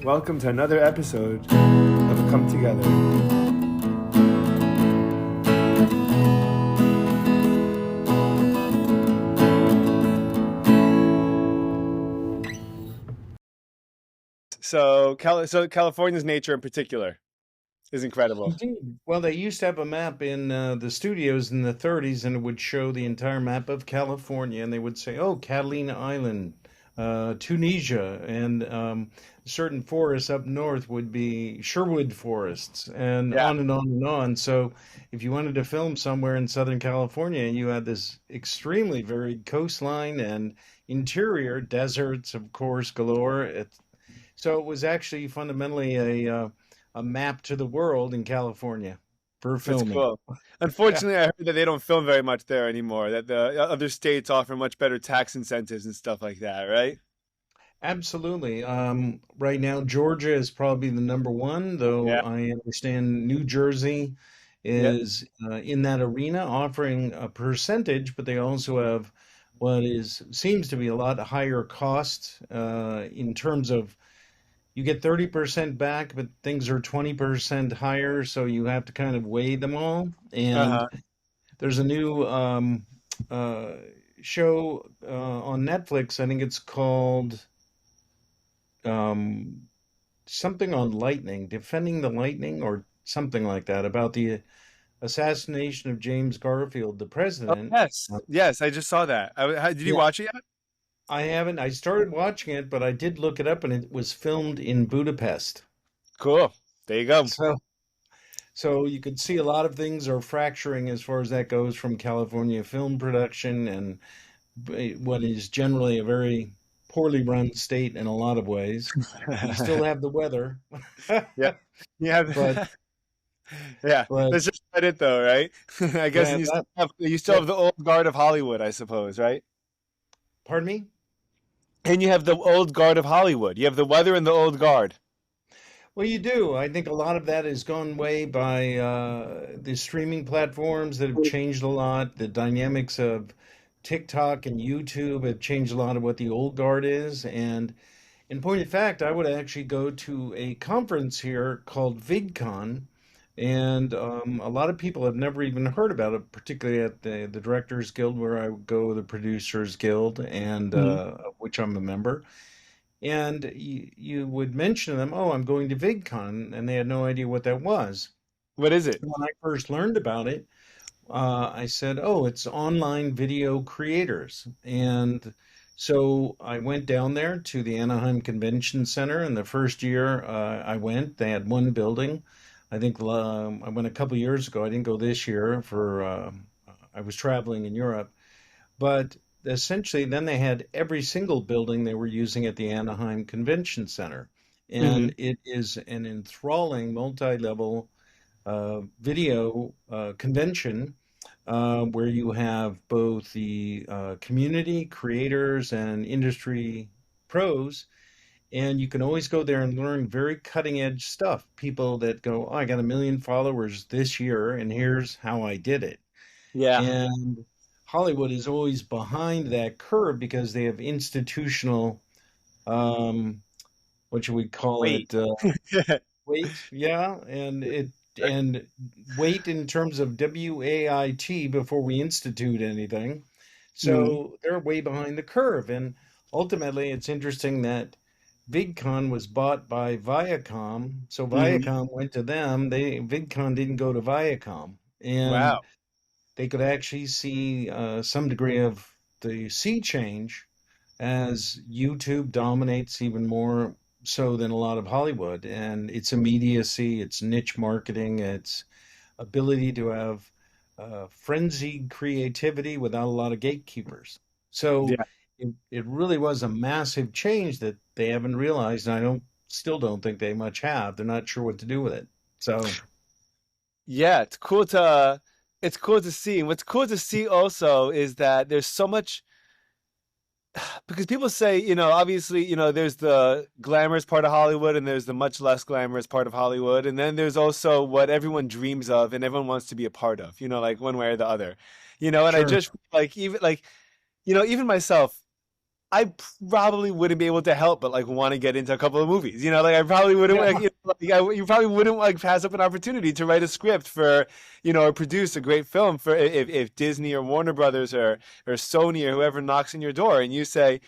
Welcome to another episode of Come Together. So California's nature in particular is incredible. Indeed. Well, they used to have a map in the studios in the 30s, and it would show the entire map of California, and they would say, "Oh, Catalina Island, Tunisia," and certain forests up north would be Sherwood forests, and Yeah. on and on and on. So, if you wanted to film somewhere in Southern California, and you had this extremely varied coastline and interior deserts, of course, galore. So it was actually fundamentally a map to the world in California for That's filming. cool. Yeah, Unfortunately, I heard that they don't film very much there anymore, that the other states offer much better tax incentives and stuff like that, right? absolutely. Right now, Georgia is probably the number one, though Yeah. I understand New Jersey Yeah. is in that arena offering a percentage, but they also have what is seems to be a lot higher cost in terms of you get 30% back, but things are 20% higher, so you have to kind of weigh them all. And Uh-huh. there's a new uh, show on Netflix. I think it's called um, something on lightning, defending the lightning, or something like that, about the assassination of James Garfield, the Oh, president. yes. Uh, Yes, I just saw that. Did you Yeah, watch it yet? I haven't. I started watching it, but I did look it up, and it was filmed in Budapest. Cool. There you go. So, so you could see a lot of things are fracturing as far as that goes from California film production and what is generally a very poorly run state in a lot of ways. We still have the weather, Yeah. but Yeah. Yeah. but That's just about it though, right? I guess yeah, and that you still that have the old guard of Hollywood, I suppose, right? pardon me. And you have the old guard of Hollywood. You have the weather and the old guard. Well, you do. I think a lot of that has gone way by the streaming platforms that have changed a lot. The dynamics of TikTok and YouTube have changed a lot of what the old guard is. And in point of fact, I would actually go to a conference here called VidCon, and a lot of people have never even heard about it, particularly at the Directors Guild, where I would go, the Producers Guild, and Mhm. of which I'm a member. And you would mention to them, "Oh, I'm going to VidCon," and they had no idea what that was. What is it? When I first learned about it, I said, "Oh, it's online video creators." And so I went down there to the Anaheim Convention Center, and the first year I went, they had one building. I think I went a couple years ago. I didn't go this year for I was traveling in Europe, but essentially then they had every single building they were using at the Anaheim Convention Center, Hmm. and it is an enthralling multi-level video convention where you have both the community, creators, and industry pros. And you can always go there and learn very cutting edge stuff. People that go, "Oh, I got a million followers this year, and here's how I did it." Yeah. And Hollywood is always behind that curve because they have institutional, um, what should we call Wait. it? Weight, yeah, and weight in terms of WAIT before we institute anything. Mhm. So they're way behind the curve. And ultimately, it's interesting that VidCon was bought by Viacom. So Mhm. Viacom went to them. VidCon didn't go to Viacom. Wow. And they could actually see some degree of the sea change as YouTube dominates even more so than a lot of Hollywood, and its immediacy, its niche marketing, its ability to have frenzied creativity without a lot of gatekeepers. So Yeah. it really was a massive change that they haven't realized, and I don't still don't think they much have. They're not sure what to do with it. So Yeah, it's cool to see. What's cool to see also is that there's so much because people say, obviously, there's the glamorous part of Hollywood and there's the much less glamorous part of Hollywood. And then there's also what everyone dreams of and everyone wants to be a part of, like one way or the other. And I sure, just like even myself. I probably wouldn't be able to help but like want to get into a couple of movies. You know, like I probably wouldn't like, Yeah. you know, like, you probably wouldn't like pass up an opportunity to write a script for, or produce a great film for if Disney or Warner Brothers or Sony or whoever knocks on your door and you say,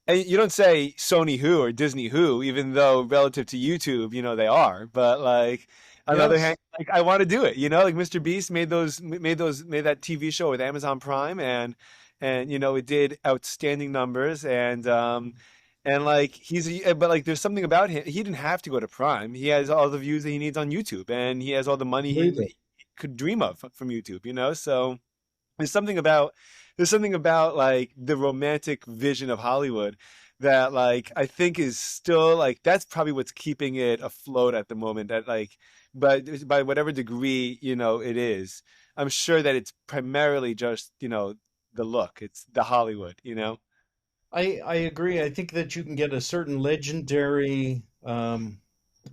and you don't say Sony who or Disney who, even though relative to YouTube, they are. But like on the other hand, Yes. like I want to do it. Like Mr. Beast made that TV show with Amazon Prime, and it did outstanding numbers, and like but like there's something about him. He didn't have to go to Prime. He has all the views that he needs on YouTube, and he has all the money Completely. he could dream of from YouTube. So. There's something about like the romantic vision of Hollywood that like I think is still like that's probably what's keeping it afloat at the moment. That like, but by whatever degree it is, I'm sure that it's primarily just the look. It's the Hollywood. I agree. I think that you can get a certain legendary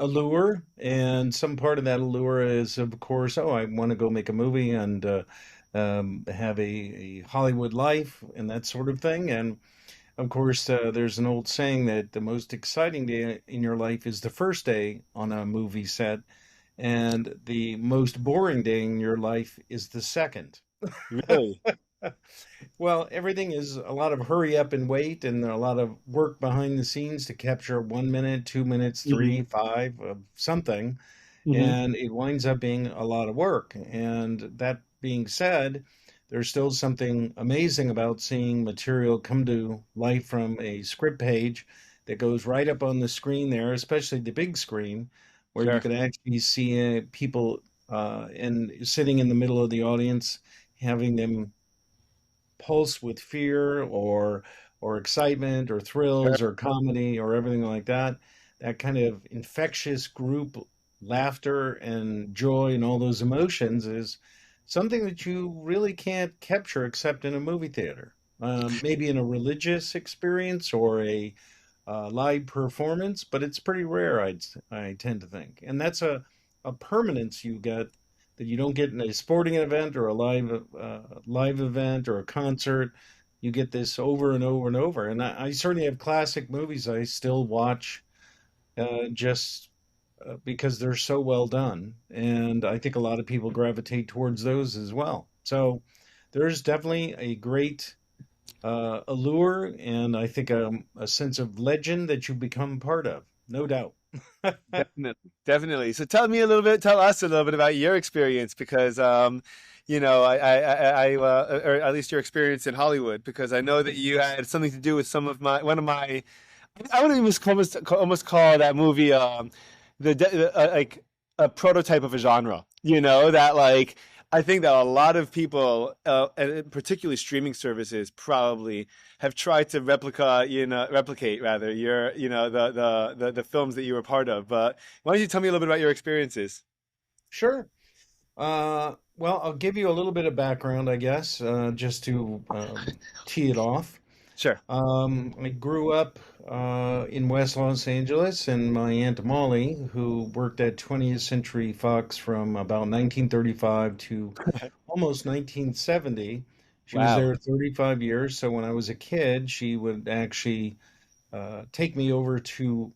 allure, and some part of that allure is, of course, oh, I want to go make a movie and have a Hollywood life and that sort of thing. And of course, there's an old saying that the most exciting day in your life is the first day on a movie set, and the most boring day in your life is the second. Really. Well, everything is a lot of hurry up and wait, and a lot of work behind the scenes to capture 1 minute, 2 minutes, Hmm. three, five of something, Hmm. and it winds up being a lot of work. And that being said, there's still something amazing about seeing material come to life from a script page that goes right up on the screen there, especially the big screen, where you Sure. can actually see people and sitting in the middle of the audience, having them pulse with fear or excitement or Sure. thrills or comedy or everything like that. That kind of infectious group laughter and joy and all those emotions is something that you really can't capture except in a movie theater. Maybe in a religious experience or a live performance, but it's pretty rare. I tend to think, and that's a permanence you get that you don't get in a sporting event or a live event or a concert. You get this over and over and over. And I certainly have classic movies I still watch just because they're so well done. And I think a lot of people gravitate towards those as well. So there's definitely a great allure and I think a sense of legend that you become part of, no doubt. Definitely, definitely. So tell us a little bit about your experience because, or at least your experience in Hollywood, because I know that you had something to do with one of my, I would almost call that movie, like a prototype of a genre, that like, I think that a lot of people, and particularly streaming services, probably have tried to replicate rather the films that you were part of. But why don't you tell me a little bit about your experiences? Sure. Well, I'll give you a little bit of background, I guess, just to tee it off. Sure. I grew up in West Los Angeles, and my Aunt Molly, who worked at 20th Century Fox from about 1935 to almost 1970, she was Wow. there 35 years. So when I was a kid, she would actually take me over to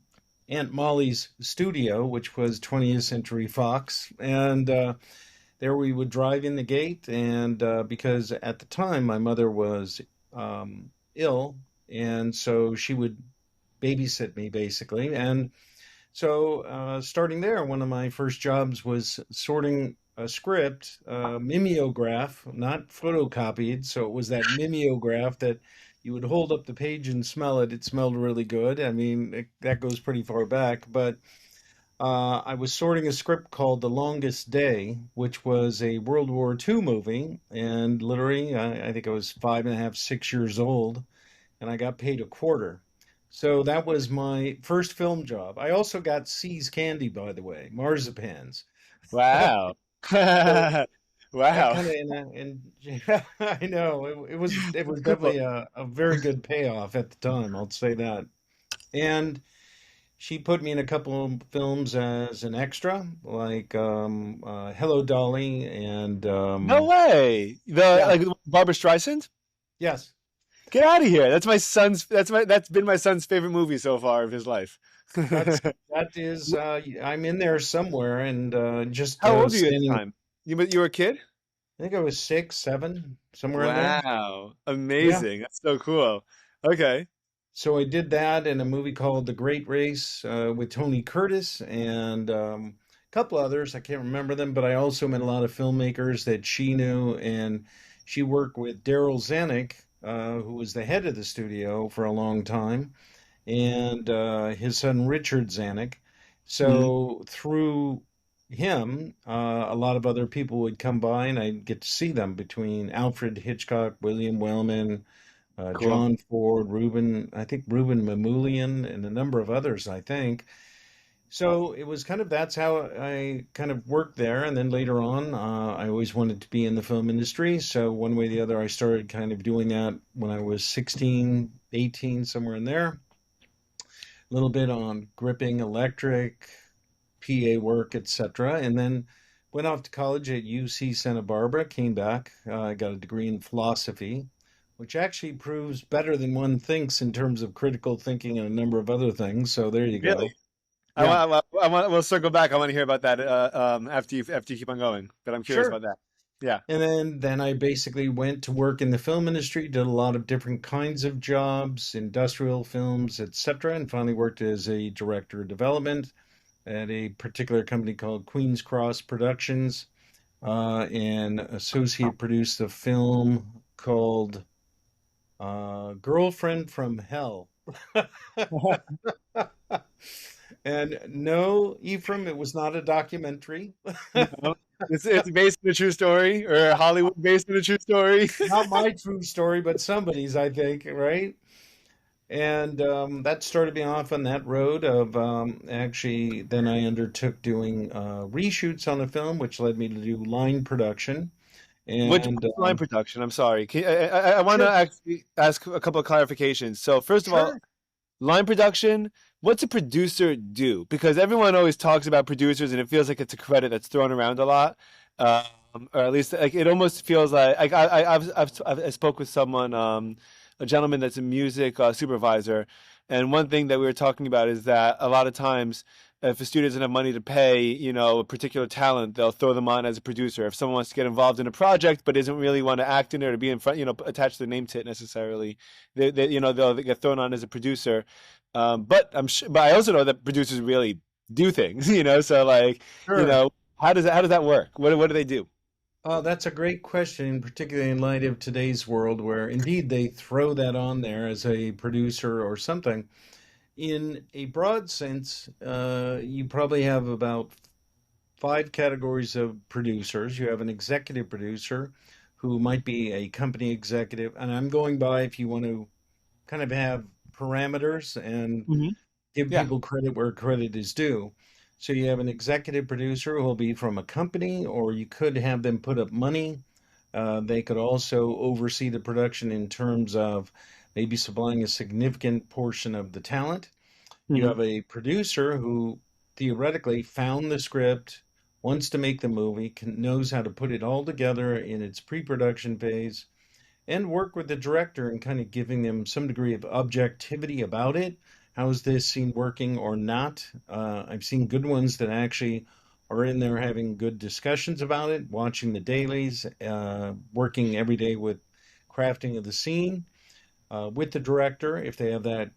Aunt Molly's studio, which was 20th Century Fox, and there we would drive in the gate. And because at the time my mother was ill, and so she would babysit me basically. And so starting there, one of my first jobs was sorting a script, mimeograph, not photocopied. So it was that mimeograph that you would hold up the page and smell it. It smelled really good. I mean, that goes pretty far back, but I was sorting a script called The Longest Day, which was a World War II movie. And literally, I think I was 5.5, 6 years old, and I got paid a quarter. So that was my first film job. I also got C's candy, by the way, marzipans. Wow. So that Wow. kind of and I know it was Cool. definitely a very good payoff at the time. I'll say that. And she put me in a couple of films as an extra, like Hello Dolly and No way. The yeah, like Barbara Streisand? yes, Get out of here. That's been my son's favorite movie so far of his life. That is, I'm in there somewhere, and just How old were you at the standing. time? You were a kid? I think I was 6, 7, somewhere in there. Wow. Yeah. Amazing. That's so cool. Okay. So I did that in a movie called The Great Race with Tony Curtis and a couple others. I can't remember them, but I also met a lot of filmmakers that she knew, and she worked with Daryl Zanuck, who was the head of the studio for a long time, and his son Richard Zanuck. Mhm. So through him, a lot of other people would come by, and I'd get to see them between Alfred Hitchcock, William Wellman, Cool. John Ford, I think Ruben Mamoulian, and a number of others, I think. So it was kind of that's how I kind of worked there. And then later on, I always wanted to be in the film industry. So one way or the other, I started kind of doing that when I was 16, 18, somewhere in there. A little bit on gripping, electric, PA work, etc. And then went off to college at UC Santa Barbara, came back, got a degree in philosophy, which actually proves better than one thinks in terms of critical thinking and a number of other things. So there you Really? go. Yeah, We'll circle back. I want to hear about that after you keep on going. But I'm curious sure. about that. Yeah. And then I basically went to work in the film industry, did a lot of different kinds of jobs, industrial films, etc., and finally worked as a director of development at a particular company called Queen's Cross Productions, and associate produced a film called Girlfriend from Hell. And no, Ephraim, it was not a documentary. No. It's based on a true story, or Hollywood based on a true story. Not my true story, but somebody's, I think, right? And that started me off on that road of actually, then I undertook doing reshoots on the film, which led me to do line production. Which And line production? I'm sorry. I want to sure, actually ask a couple of clarifications. So first of all, sure, line production, what's a producer do? Because everyone always talks about producers, and it feels like it's a credit that's thrown around a lot, or at least like it almost feels like I spoke with someone, a gentleman that's a music supervisor, and one thing that we were talking about is that a lot of times. If a studio doesn't have money to pay, a particular talent, they'll throw them on as a producer. If someone wants to get involved in a project but doesn't really want to act in it or be in front, attach their name to it necessarily, they'll get thrown on as a producer. But I also know that producers really do things, So like, sure. how does that work? What do they do? That's a great question, particularly in light of today's world, where indeed they throw that on there as a producer or something. In a broad sense, you probably have about five categories of producers. You have an executive producer who might be a company executive, and I'm going by if you want to kind of have parameters and Hmm. give Yeah. people credit where credit is due. So you have an executive producer who will be from a company, or you could have them put up money. They could also oversee the production in terms of maybe supplying a significant portion of the talent. You Hmm. have a producer who theoretically found the script, wants to make the movie, knows how to put it all together in its pre-production phase, and work with the director and kind of giving them some degree of objectivity about it. How is this scene working or not? I've seen good ones that actually are in there having good discussions about it, watching the dailies, working every day with crafting of the scene with the director if they have that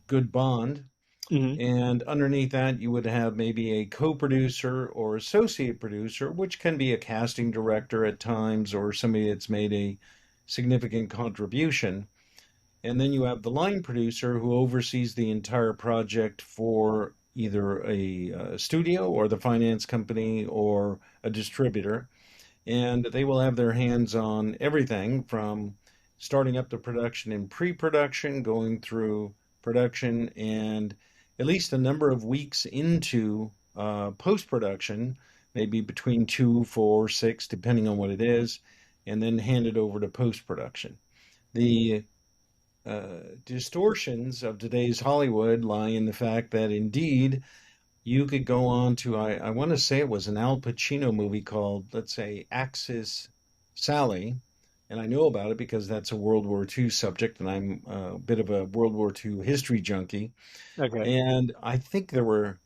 good bond. Hmm. And underneath that, you would have maybe a co-producer or associate producer, which can be a casting director at times or somebody that's made a significant contribution. And then you have the line producer who oversees the entire project for either a studio or the finance company or a distributor. And they will have their hands on everything from starting up the production in pre-production, going through production, and at least a number of weeks into post-production, maybe between 2, 4, 6, depending on what it is, and then hand it over to post-production. The distortions of today's Hollywood lie in the fact that indeed you could go on to, I want to say it was an Al Pacino movie called, let's say, Axis Sally, and I know about it because that's a World War II subject, and I'm a bit of a World War II history junkie. Okay. And I think there were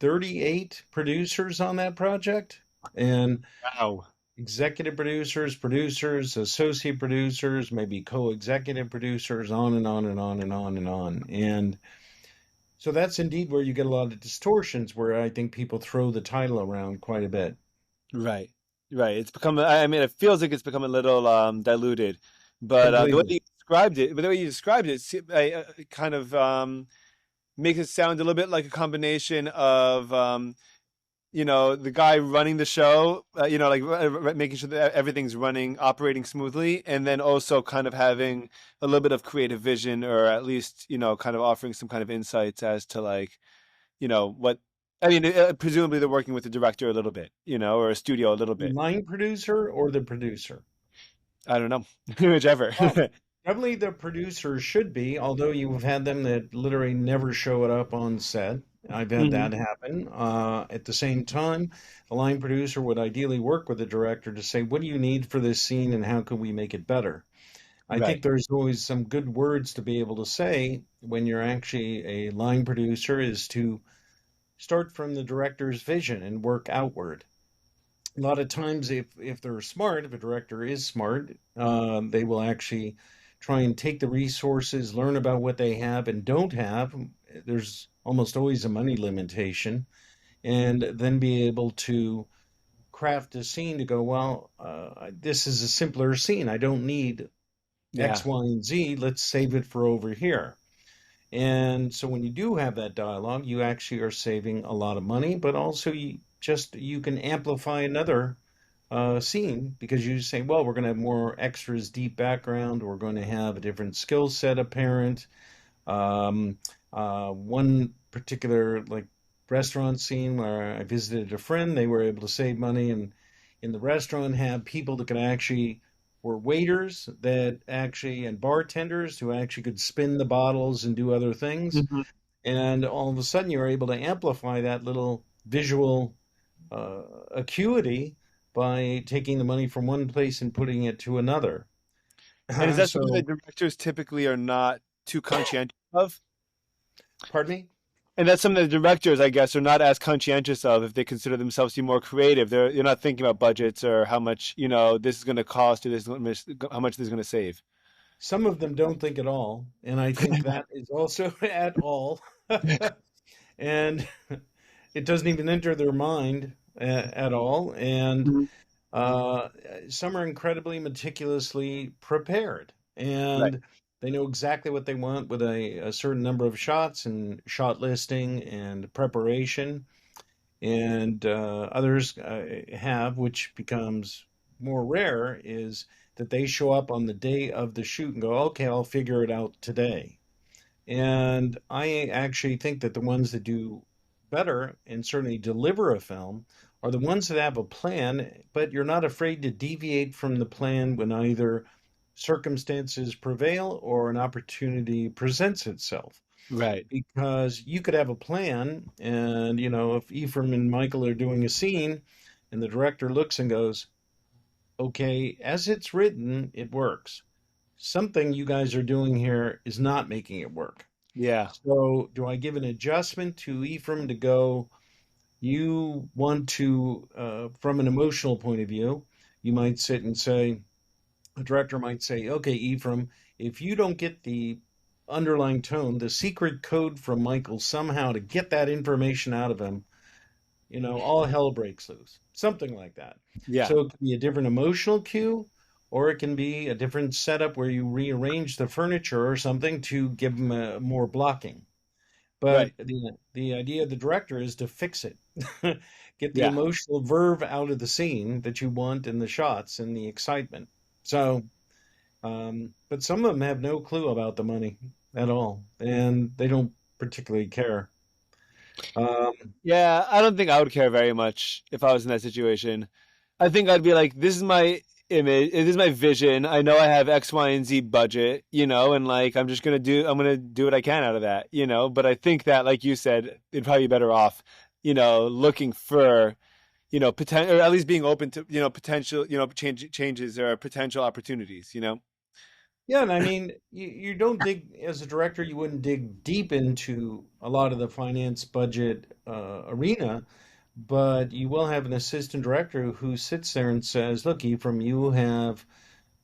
38 producers on that project, and Wow. executive producers, producers, associate producers, maybe co-executive producers, on and on and on and on and on. And so that's indeed where you get a lot of distortions, where I think people throw the title around quite a bit. Right. Right. It's become, I mean, it feels like it's become a little diluted, but the way Completely. you described it, but the way you described it, kind of makes it sound a little bit like a combination of the guy running the show, like making sure that everything's running, operating smoothly, and then also kind of having a little bit of creative vision, or at least, kind of offering some kind of insights as to like, what, I mean, presumably they're working with the director a little bit, or a studio a little The bit. line producer or the producer? I don't know, whichever. Well, definitely the producer should be, although you've had them that literally never show it up on set. I've had Hmm. that happen. At the same time, the line producer would ideally work with the director to say, what do you need for this scene and how can we make it better? I think Right. there's always some good words to be able to say when you're actually a line producer is to start from the director's vision and work outward. A lot of times, if they're smart, if a director is smart, they will actually try and take the resources, learn about what they have and don't have. There's almost always a money limitation, and then be able to craft a scene to go, well, this is a simpler scene. I don't need X, Yeah. Y, and Z. Let's save it for over here. And so when you do have that dialogue, you actually are saving a lot of money, but also you can amplify another scene because you say, well, we're going to have more extras, deep background. We're going to have a different skill set apparent. Um, one particular like restaurant scene where I visited a friend, they were able to save money and in the restaurant have people that could actually were waiters that actually and bartenders who actually could spin the bottles and do other things. Hmm. And all of a sudden you're able to amplify that little visual acuity by taking the money from one place and putting it to another. And is that something that So, directors typically are not too conscientious of? pardon me? And that's something that directors, I guess, are not as conscientious of if they consider themselves to be more creative. You're not thinking about budgets or how much, this is going to cost or how much this is going to save. Some of them don't think at all, and I think that is also at all. And it doesn't even enter their mind at all. And Mhm. uh, some are incredibly meticulously prepared, Right. and they know exactly what they want with a certain number of shots and shot listing and preparation. And others have, which becomes more rare, is that they show up on the day of the shoot and go, okay, I'll figure it out today. And I actually think that the ones that do better and certainly deliver a film are the ones that have a plan, but you're not afraid to deviate from the plan when either circumstances prevail or an opportunity presents itself. Right. Because you could have a plan, and if Ephraim and Michael are doing a scene, and the director looks and goes, okay, as it's written, it works. Something you guys are doing here is not making it work. Yeah. So, do I give an adjustment to Ephraim to go, you want to, from an emotional point of view, you might sit and say, a director might say, okay, Ephraim, if you don't get the underlying tone, the secret code from Michael somehow to get that information out of him, all hell breaks loose. Something like that. Yeah. So it can be a different emotional cue, or it can be a different setup where you rearrange the furniture or something to give them more blocking. But Right. the idea of the director is to fix it, get the Yeah. emotional verve out of the scene that you want in the shots and the excitement. So, but some of them have no clue about the money at all, and they don't particularly care. Um, Yeah. I don't think I would care very much if I was in that situation. I think I'd be like, this is my image, this is my vision. I know I have X, Y, and Z budget, and like I'm gonna do what I can out of that, But I think that, like you said, it'd probably be better off, looking for, or at least being open to, potential, changes or potential opportunities, Yeah, and I mean, you don't dig as a director, you wouldn't dig deep into a lot of the finance budget arena, but you will have an assistant director who sits there and says, "Look, Ephraim, you have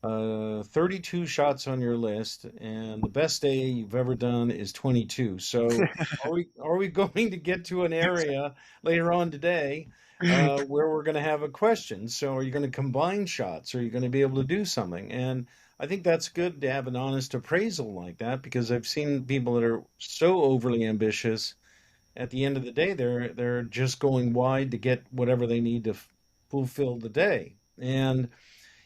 32 shots on your list, and the best day you've ever done is 22. So, are we going to get to an area later on today where we're going to have a question? So, are you going to combine shots? Are you going to be able to do something?" And I think that's good to have an honest appraisal like that because I've seen people that are so overly ambitious. At the end of the day, they're just going wide to get whatever they need to fulfill the day. And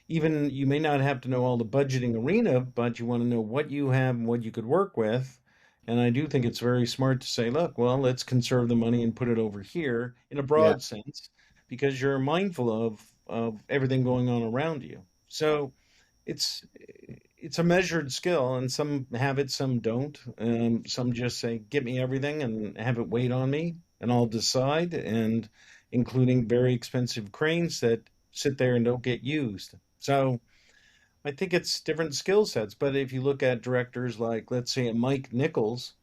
even you may not have to know all the budgeting arena, but you want to know what you have and what you could work with. And I do think it's very smart to say, look, well, let's conserve the money and put it over here in a Yeah, broad sense, because you're mindful of everything going on around you. So it's it's a measured skill, and some have it, some don't. Some just say, "Get me everything," and have it wait on me, and I'll decide. And including very expensive cranes that sit there and don't get used. So I think it's different skill sets. But if you look at directors like, let's say, Mike Nichols,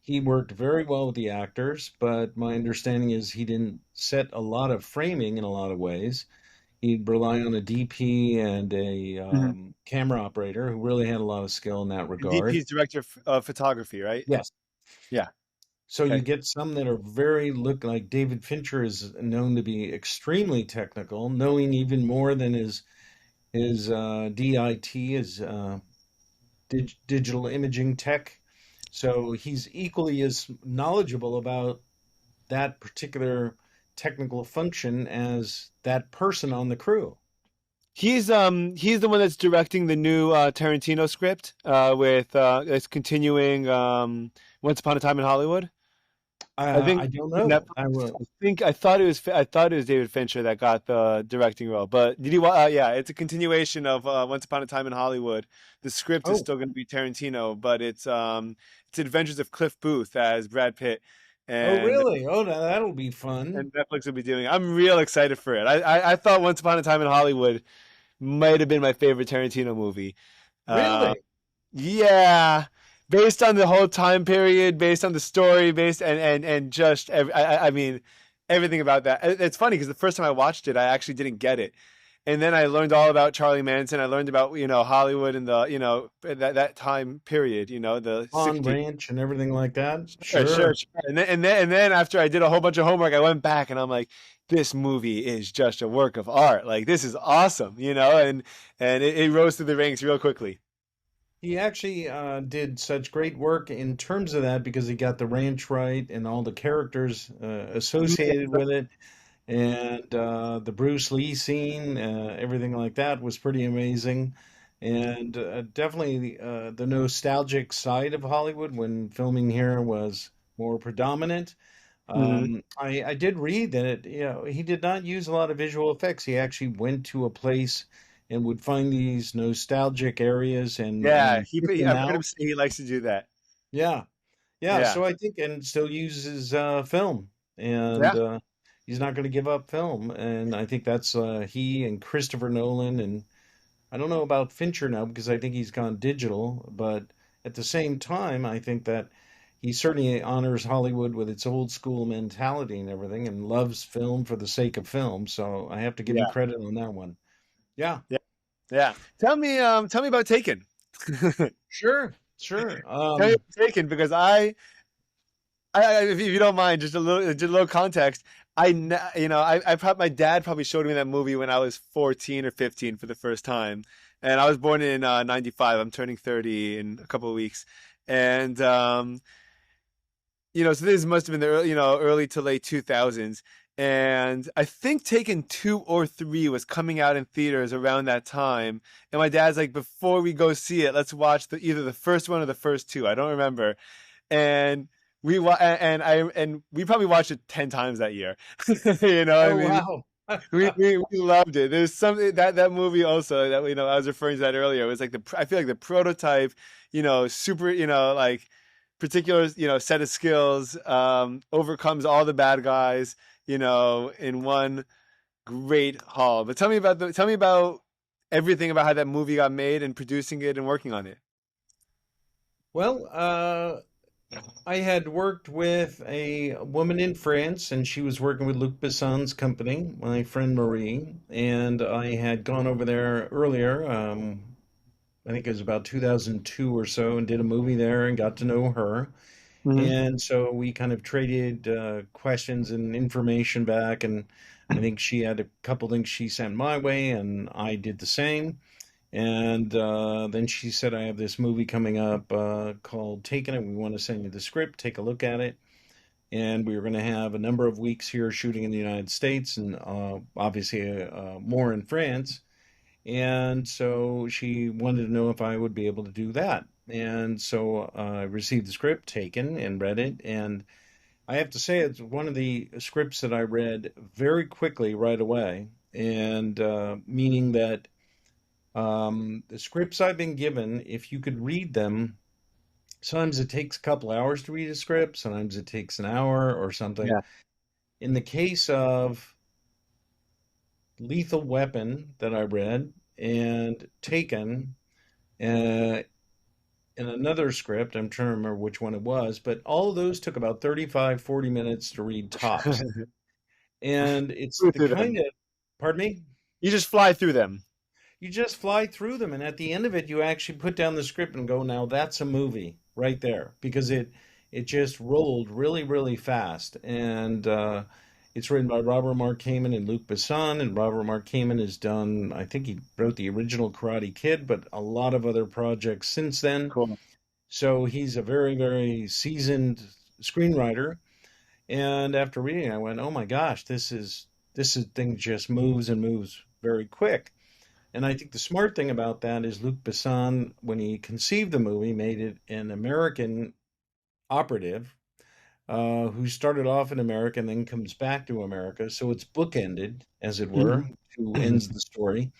he worked very well with the actors, but my understanding is he didn't set a lot of framing in a lot of ways. He'd rely on a DP and a hmm camera operator who really had a lot of skill in that and regard. DP's director of photography, right? Yes. Yeah. So you Okay. get some that are very look like David Fincher is known to be extremely technical, knowing even more than his DIT, his digital imaging tech. So he's equally as knowledgeable about that particular technical function as that person on the crew. He's the one that's directing the new Tarantino script with it's continuing Once Upon a Time in Hollywood. I think I don't Netflix. know. I will. I thought it was David Fincher that got the directing role. But did you? Yeah, it's a continuation of Once Upon a Time in Hollywood. The script is Oh, still going to be Tarantino, but it's Adventures of Cliff Booth as Brad Pitt, oh, and really? Oh, now that'll be fun. Netflix will be doing it. I'm real excited for it. I thought Once Upon a Time in Hollywood might have been my favorite Tarantino movie. Uh, Really? yeah, based on the whole time period, based on the story, based and just I mean everything about that. It's funny because the first time I watched it, I actually didn't get it, and then I learned all about Charlie Manson. I learned about Hollywood and the that time period, the On 60s. ranch and everything like that? Sure, sure, Sure. sure. And then after I did a whole bunch of homework, I went back and I'm like, this movie is just a work of art. Like this is awesome, and it rose through the ranks real quickly. He actually did such great work in terms of that because he got the ranch right and all the characters associated with it. And the Bruce Lee scene, everything like that was pretty amazing. And definitely the nostalgic side of Hollywood when filming here was more predominant. Mhm. I did read that he did not use a lot of visual effects. He actually went to a place and would find these nostalgic areas and Yeah, fit them I've heard him out. say he likes to do that. Yeah, yeah. Yeah, So I think and still uses film, and yeah, he's not going to give up film. And I think that's he and Christopher Nolan. And I don't know about Fincher now because I think he's gone digital, but at the same time, I think that he certainly honors Hollywood with its old school mentality and everything, and loves film for the sake of film. So I have to give him yeah, credit on that one. Yeah, yeah, yeah. Tell me about Taken. Tell sure, sure. me about Taken because if you don't mind, just a little context. My dad probably showed me that movie when I was 14 or 15 for the first time, and I was born in '95. I'm turning 30 in a couple of weeks, and so this must have been the early to late 2000s, and I think Taken 2 or 3 was coming out in theaters around that time, and my dad's like, before we go see it, let's watch either the first one or the first two. I don't remember, and we probably watched it 10 times that year. I Oh mean, wow. we loved it. There's something that movie also that I was referring to that earlier. It was like I feel like the prototype, super, like particular, set of skills, overcomes all the bad guys, in one great haul. But tell me about everything about how that movie got made and producing it and working on it. Well, I had worked with a woman in France, and she was working with Luc Besson's company, my friend Marie, and I had gone over there earlier. I think it was about 2002 or so, and did a movie there and got to know her. Hmm. And so we kind of traded questions and information back, and I think she had a couple things she sent my way, and I did the same. And then she said, I have this movie coming up called Taken It. We want to send you the script, take a look at it. And we were going to have a number of weeks here shooting in the United States and obviously more in France. And so she wanted to know if I would be able to do that. And so I received the script, taken, and read it. And I have to say, it's one of the scripts that I read very quickly right away. And meaning that the scripts I've been given, if you could read them, sometimes it takes a couple hours to read a script, sometimes it takes an hour or something. Yeah. In the case of Lethal Weapon that I read and Taken, uh, and another script, I'm trying to remember which one it was, but all of those took about 35, 40 minutes to read tops. And it's Flew the through kind them. of, pardon me? You just fly through them. You just fly through them, and at the end of it, you actually put down the script and go, "Now that's a movie right there," because it just rolled really, really fast. And it's written by Robert Mark Kamen and Luc Besson, and Robert Mark Kamen has done, I think he wrote the original Karate Kid, but a lot of other projects since then. Cool. So he's a very, very seasoned screenwriter. And after reading, it, I went, "Oh my gosh, this is thing just moves and moves very quick." And I think the smart thing about that is Luc Besson, when he conceived the movie, made it an American operative who started off in America and then comes back to America. So it's bookended, as it were, Mhm. to ends the story.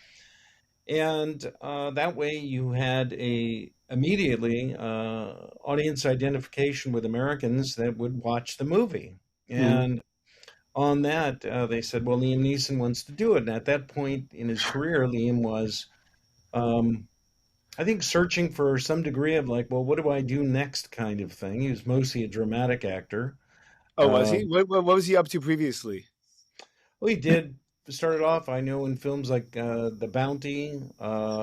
And that way you had a immediately audience identification with Americans that would watch the movie. Mhm. And on that, they said, well, Liam Neeson wants to do it. And at that point in his career, Liam was um, I think searching for some degree of like, well, what do I do next kind of thing. He was mostly a dramatic actor. Oh, was he? Um, What was he up to previously? well, he did started off, I know, in films like The Bounty.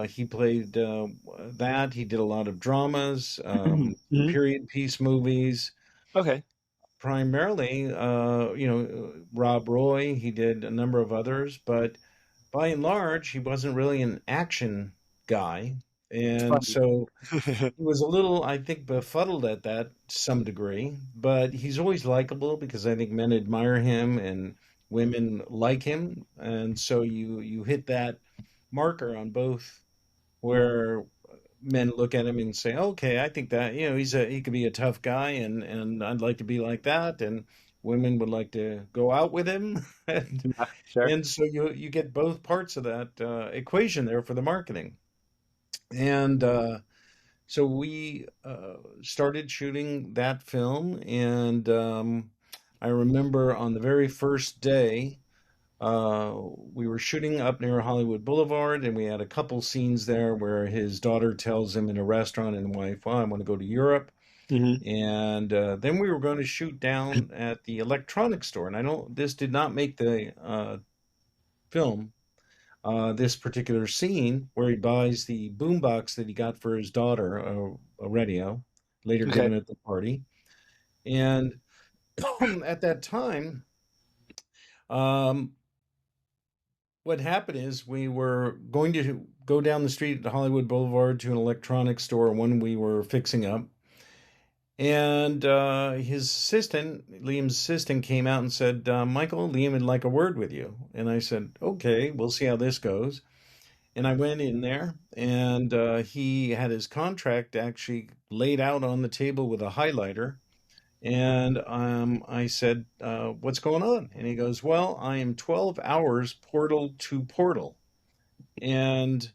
He played that. He did a lot of dramas, Mhm. period piece movies, Okay. primarily, Rob Roy. He did a number of others, but by and large, he wasn't really an action guy. It's And funny. so he was a little, I think, befuddled at that to some degree, but he's always likable because I think men admire him and women like him, and so you hit that marker on both where men look at him and say, "Okay, I think that he could be a tough guy, and I'd like to be like that," and women would like to go out with him, and Yeah, sure. and so you get both parts of that equation there for the marketing, and. So we started shooting that film, and I remember on the very first day, we were shooting up near Hollywood Boulevard, and we had a couple scenes there where his daughter tells him in a restaurant and wife, "Well, I want to go to Europe." Hmm. And then we were going to shoot down at the electronics store, and I don't. This did not make the film, this particular scene where he buys the boombox that he got for his daughter, a radio, later Okay. given at the party. And at that time, um, what happened is we were going to go down the street to Hollywood Boulevard to an electronics store when we were fixing up. And his assistant, Liam's assistant, came out and said, "Michael, Liam would like a word with you." And I said, "Okay, we'll see how this goes." And I went in there, and he had his contract actually laid out on the table with a highlighter. And I said, "What's going on?" And he goes, "Well, I am 12 hours portal to portal. And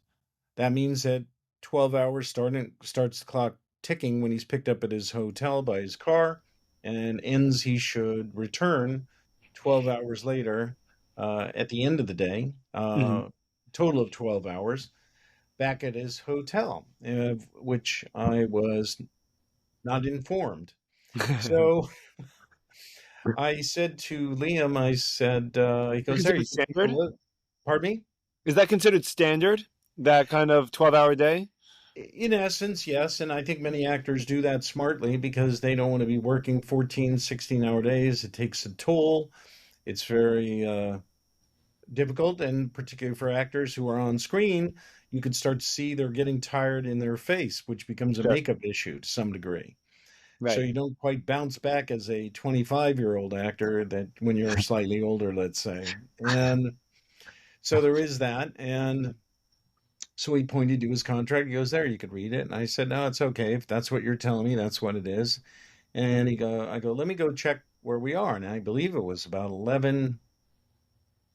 that means that 12 hours starts the clock ticking when he's picked up at his hotel by his car, and ends he should return 12 hours later at the end of the day, Hmm. total of 12 hours, back at his hotel, which I was not informed. So I said to Liam, I said, he goes, there, you Considered can take a standard? look. Pardon me? Is that considered standard? That kind of 12-hour day? In essence, yes. And I think many actors do that smartly because they don't want to be working 14, 16-hour days. It takes a toll. It's very difficult. And particularly for actors who are on screen, you can start to see they're getting tired in their face, which becomes a Sure. makeup issue to some degree. So Right. you don't quite bounce back as a 25-year-old actor that when you're slightly older, let's say. And so there is that. And so he pointed to his contract. He goes, there, you could read it. And I said, no, it's okay. If that's what you're telling me, that's what it is. And I go, let me go check where we are. And I believe it was about 11.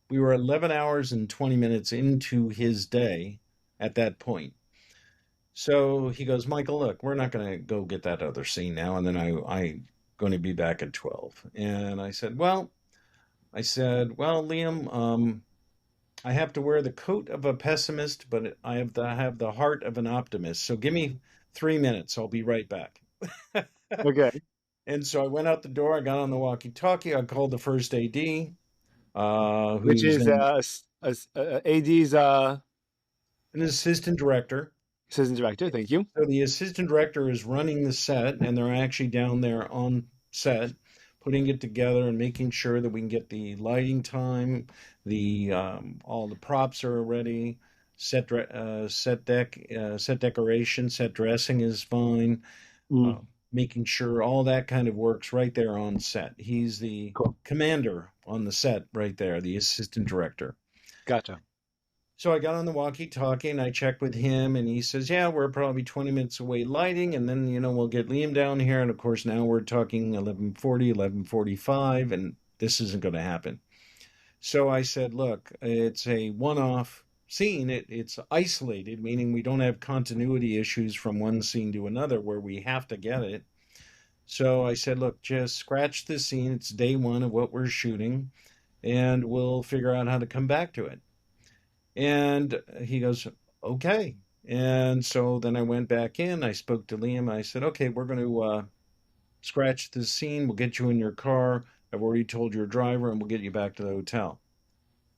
We were 11 hours and 20 minutes into his day at that point. So he goes, Michael, look, we're not going to go get that other scene now. And then I going to be back at 12. And I said, well, Liam, I have to wear the coat of a pessimist, but I have the heart of an optimist. So give me 3 minutes. I'll be right back. Okay. And so I went out the door. I got on the walkie-talkie. I called the first AD, Which who's is then AD's an assistant director. assistant director. Thank you. So the assistant director is running the set, and they're actually down there on set, putting it together and making sure that we can get the lighting time, the all the props are ready, set decoration, set dressing is fine, Mm, uh, making sure all that kind of works right there on set. He's the cool. commander on the set right there, the assistant director. Gotcha. So I got on the walkie-talkie and I checked with him, and he says, "Yeah, we're probably 20 minutes away lighting, and then we'll get Liam down here." And of course, now we're talking 11:40, 11:45, and this isn't going to happen. So I said, "Look, it's a one-off scene. It's isolated, meaning we don't have continuity issues from one scene to another where we have to get it." So I said, "Look, just scratch the scene. It's day one of what we're shooting, and we'll figure out how to come back to it." And he goes, okay. And so then I went back in. I spoke to Liam. I said, okay, we're going to scratch this scene. We'll get you in your car. I've already told your driver, and we'll get you back to the hotel.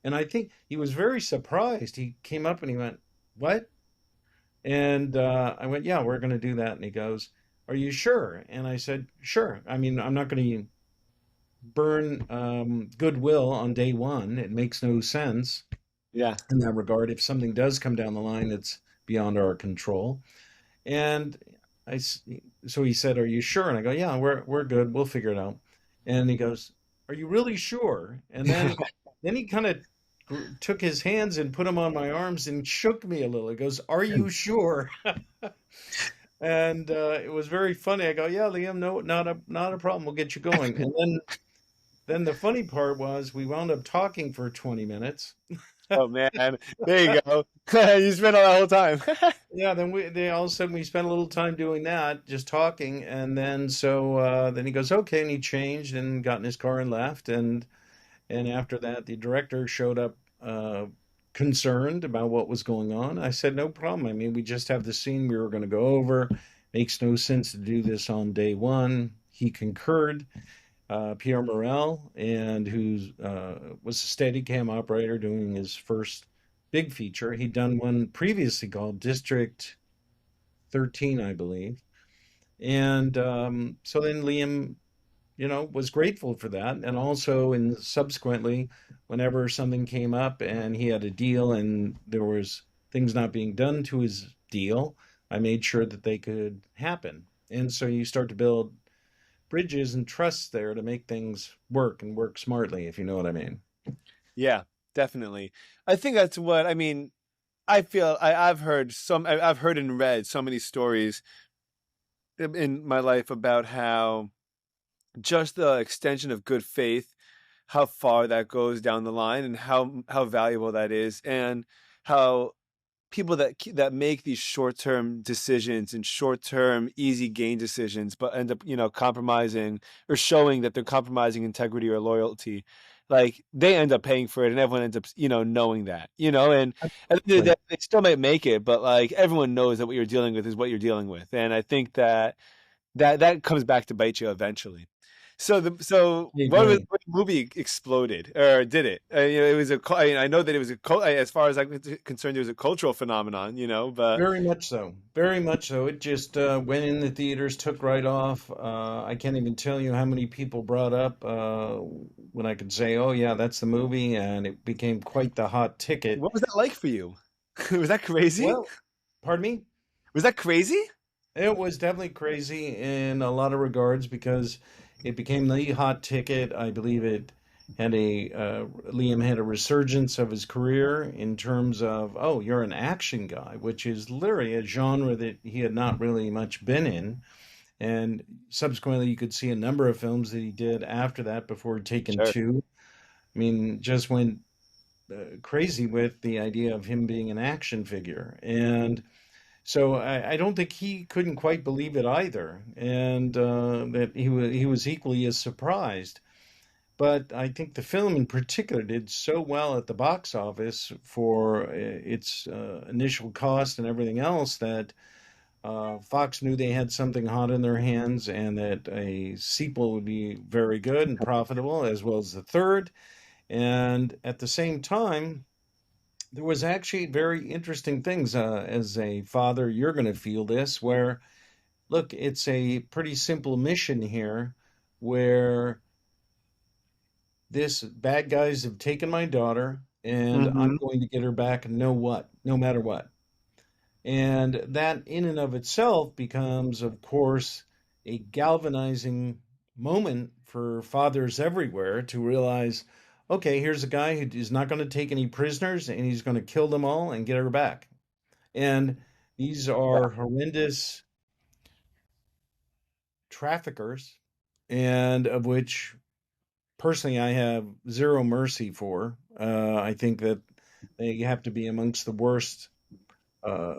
And I think he was very surprised. He came up and he went, what? And I went, yeah, we're going to do that. And he goes, are you sure? And I said, sure. I mean, I'm not going to burn goodwill on day one. It makes no sense Yeah. in that regard if something does come down the line that's beyond our control. And I, so he said, "Are you sure?" And I go, "Yeah, we're good. We'll figure it out." And he goes, "Are you really sure?" And then he kind of took his hands and put them on my arms and shook me a little. He goes, "Are you sure?" And it was very funny. I go, "Yeah, Liam, no, not a problem. We'll get you going." And then the funny part was we wound up talking for 20 minutes. Oh man, there you go. You spent all that whole time. Yeah, then they all of a sudden we spent a little time doing that, just talking, and then then he goes, okay, and he changed and got in his car and left, and after that the director showed up concerned about what was going on. I said, no problem. I mean, we just have the scene we were going to go over. Makes no sense to do this on day one. He concurred. Pierre Morel, and who was a Steadicam operator doing his first big feature. He'd done one previously called District 13, I believe. And so then Liam, was grateful for that. And also, in subsequently, whenever something came up and he had a deal and there was things not being done to his deal, I made sure that they could happen. And so you start to build bridges and trusts there to make things work and work smartly, if you know what I mean. Yeah, definitely. I think that's what I mean. I feel I've heard and read so many stories in my life about how just the extension of good faith, how far that goes down the line, and how valuable that is, and how people that make these short-term decisions and short-term easy gain decisions, but end up, compromising or showing that they're compromising integrity or loyalty, like they end up paying for it, and everyone ends up, knowing that, and at the end of the Absolutely. day, they still might make it, but like everyone knows that what you're dealing with is what you're dealing with, and I think that comes back to bite you eventually. So I agree. what movie exploded, or did it? It was I know that it was as far as I'm concerned, it was a cultural phenomenon. But Very much so. Very much so. It just went in the theaters, took right off. I can't even tell you how many people brought up when I could say, "Oh yeah, that's the movie," and it became quite the hot ticket. what was that like for you? Was that crazy? Well, pardon me? Was that crazy? It was definitely crazy in a lot of regards because it became the hot ticket. I believe it had Liam had a resurgence of his career in terms of, oh, you're an action guy, which is literally a genre that he had not really much been in. And subsequently, you could see a number of films that he did after that before Taken Sure. Two. I mean, just went crazy with the idea of him being an action figure. And so I don't think he couldn't quite believe it either, and that he was equally as surprised. But I think the film in particular did so well at the box office for its initial cost and everything else that Fox knew they had something hot in their hands and that a sequel would be very good and profitable, as well as the third. And at the same time, there was actually very interesting things. As a father, you're going to feel this, where look, it's a pretty simple mission here where this bad guys have taken my daughter and I'm Hmm. going to get her back no matter what. And that in and of itself becomes, of course, a galvanizing moment for fathers everywhere to realize, okay, here's a guy who is not going to take any prisoners and he's going to kill them all and get her back. And these Yeah. are horrendous traffickers, and of which personally I have zero mercy for. I think that they have to be amongst the worst, uh,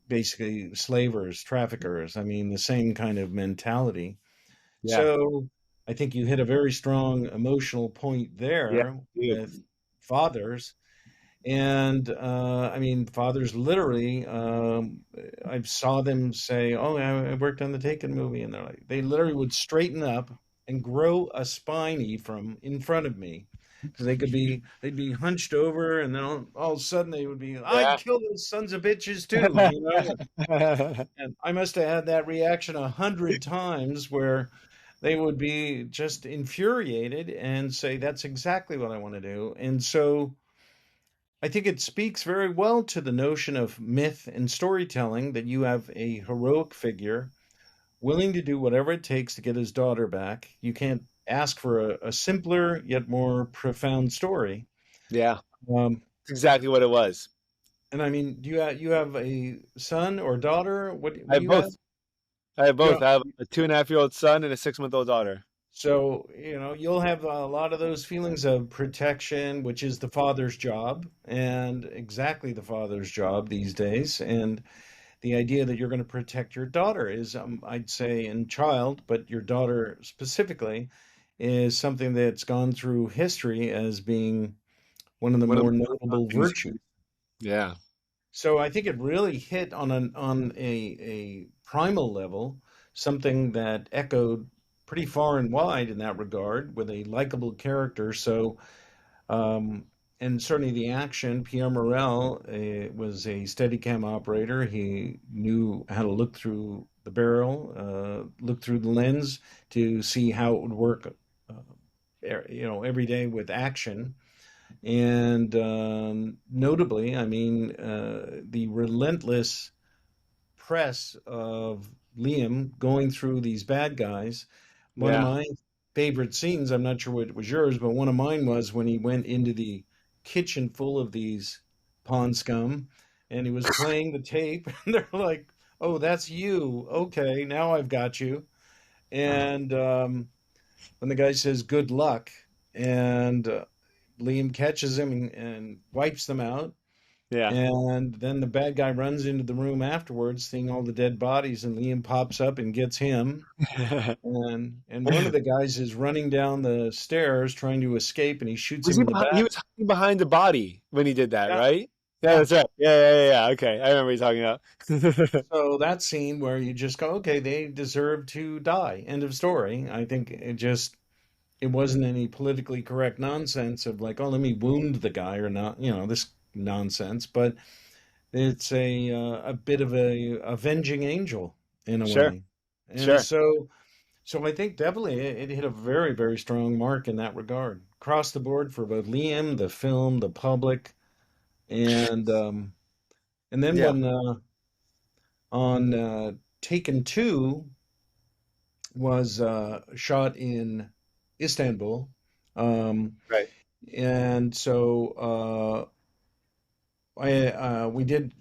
basically slavers, traffickers. I mean, the same kind of mentality. Yeah. So I think you hit a very strong emotional point Yeah. there Dude. with fathers. And I mean, fathers literally, I saw them say, "Oh, I worked on the Taken movie," and they literally would straighten up and grow a spine from in front of me, because they'd be hunched over, and then all of a sudden they would be, "I'd Yeah. kill those sons of bitches too," you know. And I must have had that reaction 100 times, where they would be just infuriated and say, "That's exactly what I want to do," and so. I think it speaks very well to the notion of myth and storytelling that you have a heroic figure willing to do whatever it takes to get his daughter back. You can't ask for a simpler yet more profound story. Yeah. Um, That's exactly what it was. and I mean, do you have a son or daughter? What I do have you have? both. I have You both. know, I have a 2.5-year-old son and a 6-month-old daughter. so you'll have a lot of those feelings of protection, which is the father's job, and exactly the father's job these days. And the idea that you're going to protect your daughter is, I'd say, and child, but your daughter specifically, is something that's gone through history as being one of the One of more my notable things. virtues. Yeah. So I think it really hit on a primal level, something that echoed pretty far and wide in that regard, with a likable character. So and certainly the action, Pierre Morel was a Steadicam operator. He knew how to look through the barrel, look through the lens to see how it would work, every day with action. And notably, I mean, the relentless press of Liam going through these bad guys. One of Yeah. my favorite scenes, I'm not sure what was yours, but one of mine was when he went into the kitchen full of these pawn scum and he was playing the tape and they're like, "Oh, that's you. Okay, now I've got you." And when the guy says good luck and Liam catches him and wipes them out, Yeah. And then the bad guy runs into the room afterwards, seeing all the dead bodies, and Liam pops up and gets him. And one of the guys is running down the stairs trying to escape, and he shoots Was him he in the behind, he back. was hiding behind the body when he did that, Yeah, right? Yeah, yeah. that's right. Yeah. Okay, I remember you talking about. So that scene where you just go, okay, they deserve to die. End of story. I think it wasn't any politically correct nonsense of like, oh, let me wound the guy or not, this nonsense. But it's a bit of a avenging angel in a Sure, way. And sure. so I think definitely it hit a very, very strong mark in that regard. Across the board for both Liam, the film, the public, and then Yeah, when on Taken 2 was shot in Istanbul. Um, right. and so we did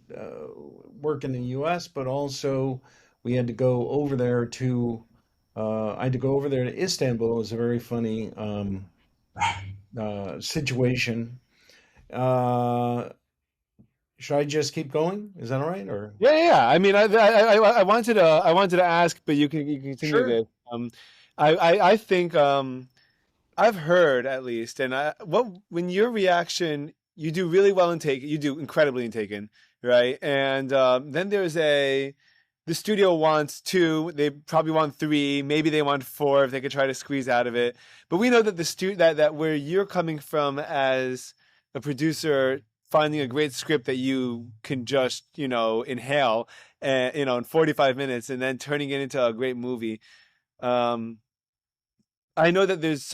work in the U.S., but also we had to go over there to I had to go over there to Istanbul. It was a very funny situation. Uh, should I just keep going? Is that all right? Or Yeah. I mean, I wanted to ask, but you can continue sure. this. I think I've heard at least, and when your reaction, you do really well in Taken, you do incredibly in Taken, right? And then the studio wants two, they probably want three, maybe they want four if they could try to squeeze out of it. But we know that that where you're coming from as a producer, finding a great script that you can just inhale, and in 45 minutes, and then turning it into a great movie. Um, I know that there's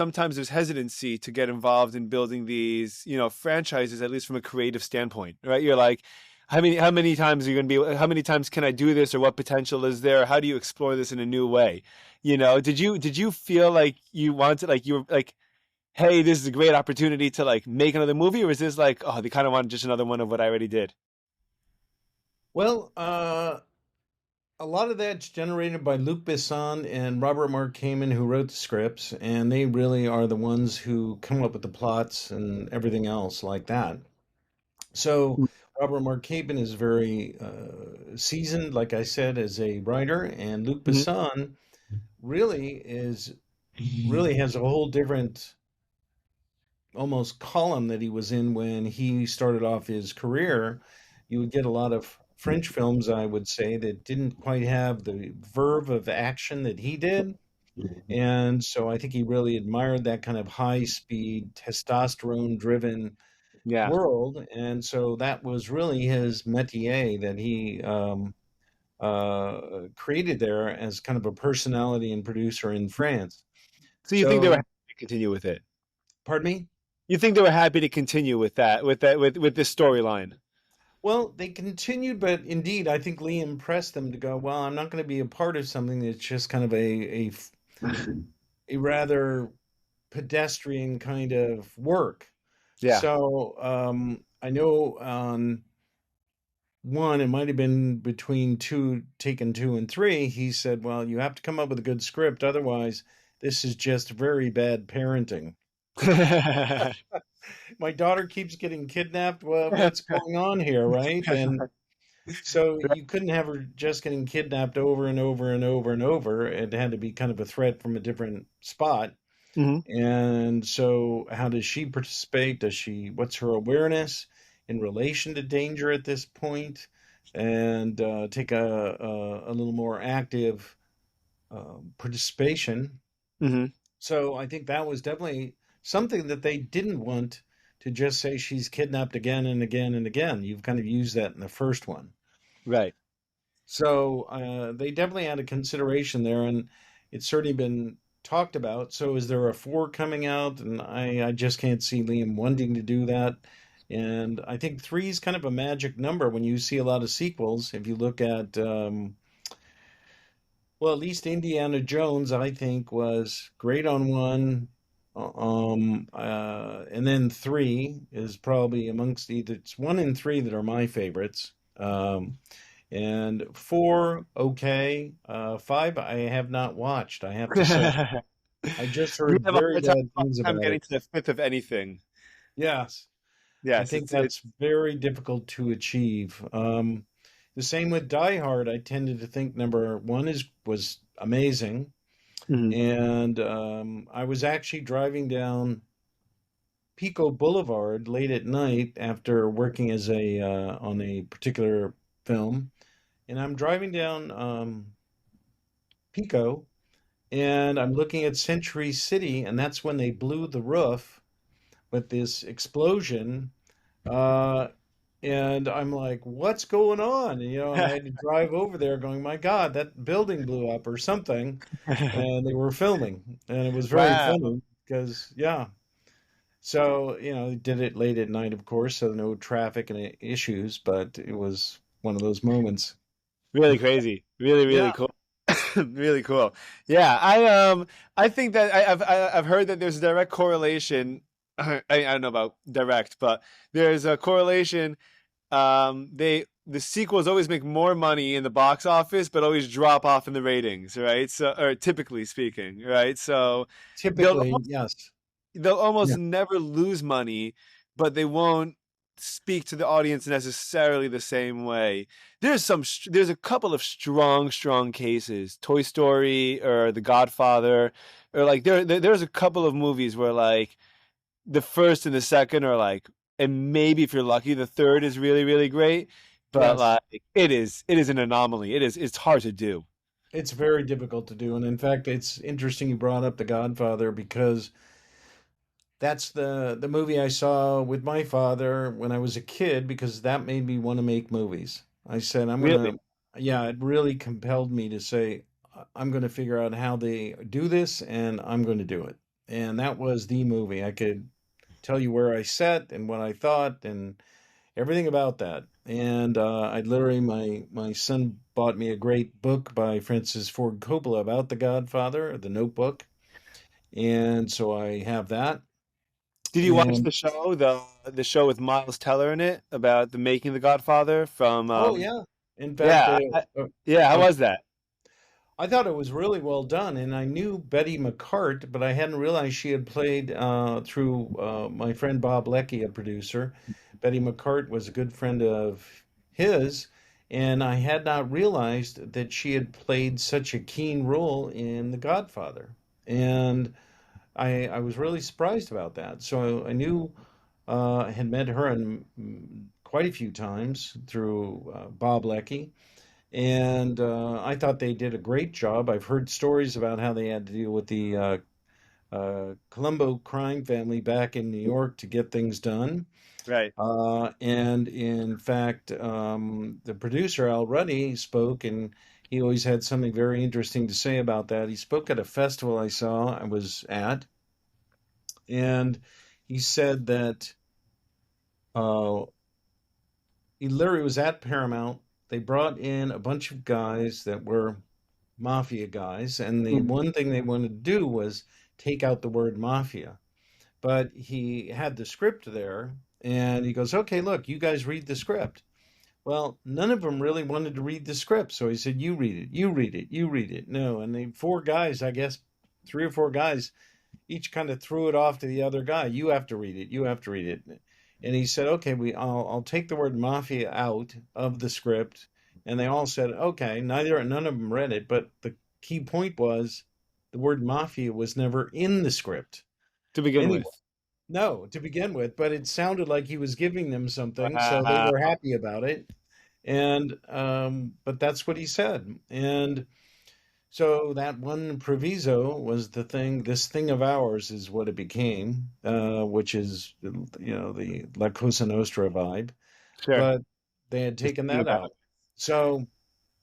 hesitancy to get involved in building these, franchises, at least from a creative standpoint, right? You're like, how many times are you going to be, how many times can I do this, or what potential is there? How do you explore this in a new way? Did you feel like you wanted, like you were like, hey, this is a great opportunity to like make another movie, or is this like, oh, they kind of want just another one of what I already did? Well, a lot of that's generated by Luc Besson and Robert Mark Kamen, who wrote the scripts, and they really are the ones who come up with the plots and everything else like that. So Robert Mark Kamen is very seasoned, like I said, as a writer, and Luc Hmm. Besson really has a whole different almost column that he was in when he started off his career. You would get a lot of French films, I would say, that didn't quite have the verve of action that he did. And so I think he really admired that kind of high speed, testosterone driven Yeah. world. And so that was really his métier that he created there as kind of a personality and producer in France. So you think they were So, happy to continue with it? pardon me? You think they were happy to continue with this storyline? Well, they continued, but indeed, I think Liam pressed them to go, well, I'm not going to be a part of something that's just kind of a rather pedestrian kind of work. Yeah. So I know on one, it might have been between two, Taken 2 and 3, he said, well, you have to come up with a good script. Otherwise, this is just very bad parenting. My daughter keeps getting kidnapped. Well, what's going on here, right? And so you couldn't have her just getting kidnapped over and over and over and over. It had to be kind of a threat from a different spot. Hmm. And so, how does she participate? What's her awareness in relation to danger at this point? And take a little more active participation. Hmm. So, I think that was definitely something that they didn't want to just say she's kidnapped again and again and again. You've kind of used that in the first one. Right. So they definitely had a consideration there, and it's certainly been talked about. So is there a four coming out? And I just can't see Liam wanting to do that. And I think three is kind of a magic number when you see a lot of sequels. If you look at, well, at least Indiana Jones, I think, was great on one. And then three is probably amongst either it's one and three that are my favorites. And four, okay. Five, I have not watched, I have to say. I just We heard have a very hard time, bad things hard time about getting it. to the fifth of anything. Yes. I Yes, think it's that's very difficult to achieve. The same with Die Hard. I tended to think number one is was amazing, Mhm. and I was actually driving down Pico Boulevard late at night after working as a on a particular film, and I'm driving down Pico, and I'm looking at Century City, and that's when they blew the roof with this explosion. Uh, and I'm like, what's going on? And I had to drive over there going, my God, that building blew up or something. And they were filming, and it was very Wow. funny because, yeah. So, they did it late at night, of course, so no traffic and issues, but it was one of those moments. Really crazy. Really, really Yeah, cool. Really cool. Yeah, I think that I've heard that there's a direct correlation. I don't know about direct, but there's a correlation. The sequels always make more money in the box office, but always drop off in the ratings, right? So, or typically speaking, right? So they'll typically, yes. they'll Yeah. almost never lose money, but they won't speak to the audience necessarily the same way. There's a couple of strong cases, Toy Story or The Godfather, or like there's a couple of movies where like the first and the second are like, and maybe if you're lucky, the third is really really great, but Yes. like it is an anomaly. It's hard to do. It's very difficult to do. And in fact, it's interesting you brought up The Godfather because that's the movie I saw with my father when I was a kid because that made me want to make movies. I said, Really, yeah, it really compelled me to say, I'm going to figure out how they do this and I'm going to do it." And that was the movie. I could tell you where I sat and what I thought and everything about that. And I literally, my son bought me a great book by Francis Ford Coppola about The Godfather, The Notebook. And so I have that. did you watch And the show with Miles Teller in it about the making of The Godfather from oh yeah, in fact, yeah, yeah, how uh, was that? I thought it was really well done, and I knew Betty McCart, but I hadn't realized she had played through my friend Bob Leckie, a producer. Betty McCart was a good friend of his, and I had not realized that she had played such a keen role in The Godfather. And I was really surprised about that. So I knew I had met her quite a few times through Bob Leckie. And I thought they did a great job. I've heard stories about how they had to deal with the Colombo crime family back in New York to get things done. Right. And in fact, the producer, Al Ruddy, spoke, and he always had something very interesting to say about that. He spoke at a festival I was at, and he said that uh, he literally was at Paramount. They brought in a bunch of guys that were mafia guys, and the Mhm. one thing they wanted to do was take out the word mafia. But he had the script there, and he goes, "Okay, look, you guys read the script." Well, none of them really wanted to read the script, so he said, "You read it, you read it, you read it." No, and the four guys, I guess, three or four guys, each kind of threw it off to the other guy. You have to read it. You have to read it. And he said, "Okay, I'll take the word mafia out of the script." And they all said, "Okay." None of them read it, but the key point was the word mafia was never in the script. To begin Anyway, with. no, to begin with, but it sounded like he was giving them something, so they were Wow. happy about it. And but that's what he said. And so that one proviso was the thing. This thing of ours is what it became, which is the La Cosa Nostra vibe. Sure. But they had Just taken thinking that about out. So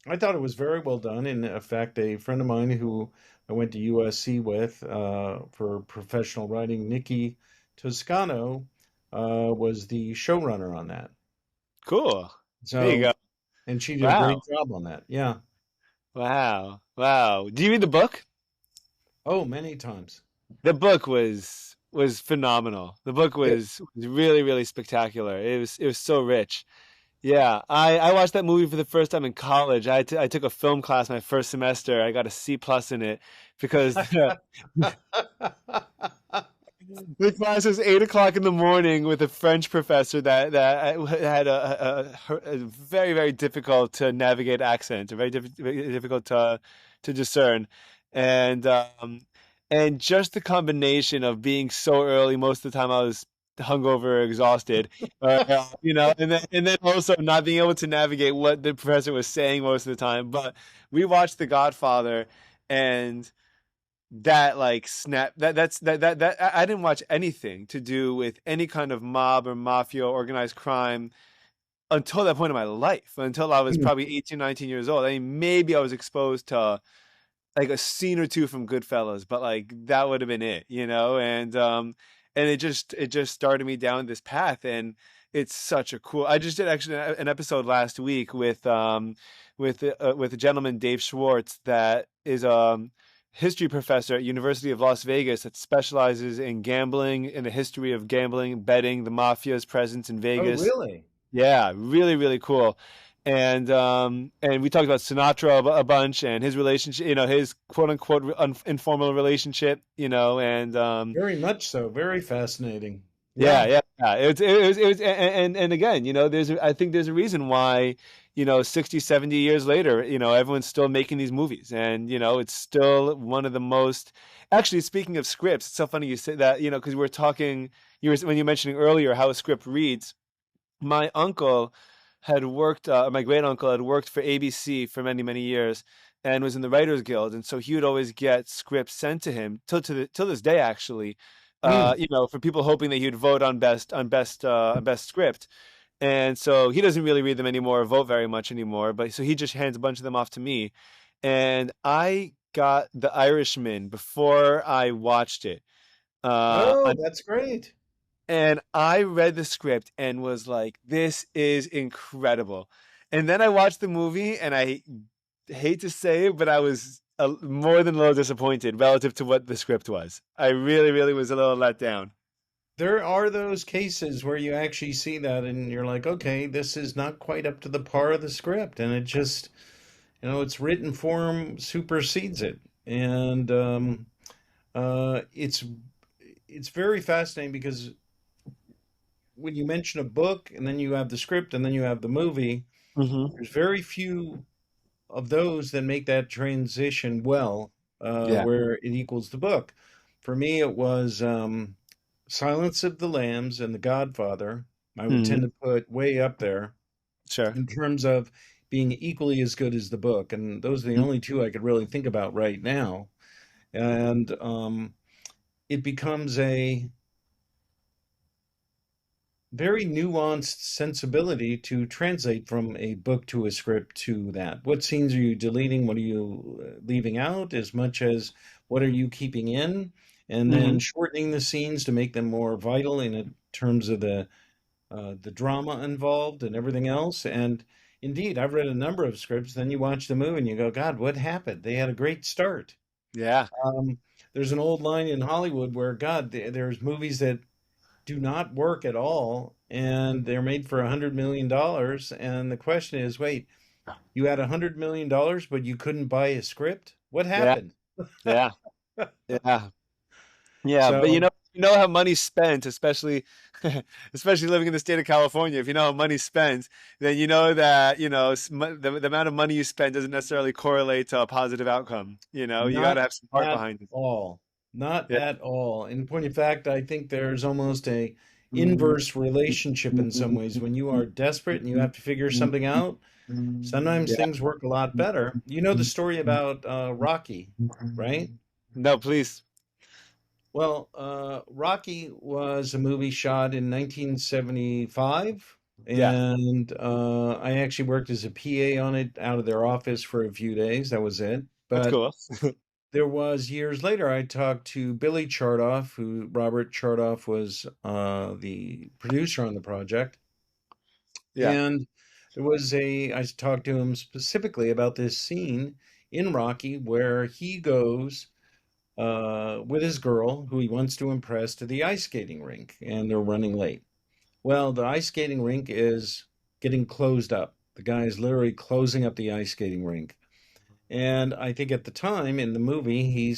I thought it was very well done. In fact, a friend of mine who I went to USC with for professional writing, Nikki Toscano, was the showrunner on that. cool. There you So go. and she did a Wow. great job on that. Yeah. Wow. Wow. Do you read the book? Oh, many times. The book was phenomenal. The book was really really spectacular. It was so rich. Yeah, I watched that movie for the first time in college. I took a film class my first semester. I got a C plus in it because The class was 8 o'clock in the morning with a French professor that had a very very difficult to navigate accent, very difficult to discern, and um, and just the combination of being so early most of the time I was hungover, exhausted, and then also not being able to navigate what the professor was saying most of the time. But we watched The Godfather, and that like snap that I didn't watch anything to do with any kind of mob or mafia or organized crime until that point in my life, until I was probably 18, 19 years old. I mean, maybe I was exposed to like a scene or two from Goodfellas, but like that would have been it, and it just started me down this path, and it's such a cool. I just did actually an episode last week with a gentleman, Dave Schwartz, that is history professor at University of Las Vegas that specializes in gambling, in the history of gambling, betting, the mafia's presence in Oh, Vegas. really? Yeah, really, really cool. And we talked about Sinatra a bunch and his relationship, his quote unquote informal relationship, Very much so. Very fascinating. yeah, Yeah. yeah, yeah. It was, and again, I think there's a reason why, 60, 70 years later, everyone's still making these movies, and it's still one of the most. Actually, speaking of scripts, it's so funny you say that, because we were talking, when you were mentioning earlier how a script reads. My uncle my great uncle had worked for ABC for many, many years and was in the Writers Guild. And so he would always get scripts sent to him till this day, actually, Mm. for people hoping that he would vote on best script. And so he doesn't really read them anymore or vote very much anymore. But so he just hands a bunch of them off to me. And I got The Irishman before I watched it. Oh, On that's great. and I read the script and was like, this is incredible. And then I watched the movie, and I hate to say it, but I was more than a little disappointed relative to what the script was. I really, really was a little let down. There are those cases where you actually see that and you're like, okay, this is not quite up to the par of the script. And it just, its written form supersedes it. And it's very fascinating because when you mention a book and then you have the script and then you have the movie, Hmm. there's very few of those that make that transition well, Yeah. where it equals the book. For me, it was Silence of the Lambs and The Godfather. I would tend Hmm. to put way up there Sure. in terms of being equally as good as the book. And those are the only two I could really think about right now. And it becomes a very nuanced sensibility to translate from a book to a script to that. What scenes are you deleting? What are you leaving out? As much as what are you keeping in? And then Hmm. shortening the scenes to make them more vital in terms of the drama involved and everything else. And indeed, I've read a number of scripts. Then you watch the movie and you go, God, what happened? They had a great start. Yeah. Um, there's an old line in Hollywood where, God, there's movies that do not work at all, and they're made for $100 million. And the question is, wait, you had $100 million, but you couldn't buy a script? What Yeah. happened? Yeah. Yeah. Yeah. But So how money's spent, especially especially living in the state of California. If you know how money's spent, then you know that, the amount of money you spend doesn't necessarily correlate to a positive outcome. You got not to have some heart at behind it. all. Not Yeah. at all. In point of fact, I think there's almost a inverse relationship in some ways. When you are desperate and you have to figure something out, sometimes Yeah. things work a lot better. You know the story about Rocky, right? No, please. Well, Rocky was a movie shot in 1975, Yeah. and I actually worked as a PA on it out of their office for a few days. That was it. That's But cool. there was years later, I talked to Billy Chardoff, who Robert Chardoff was the producer on the project, Yeah. and I talked to him specifically about this scene in Rocky where he goes with his girl, who he wants to impress, to the ice skating rink, and they're running late. Well, the ice skating rink is getting closed up. The guy is literally closing up the ice skating rink. And I think at the time in the movie,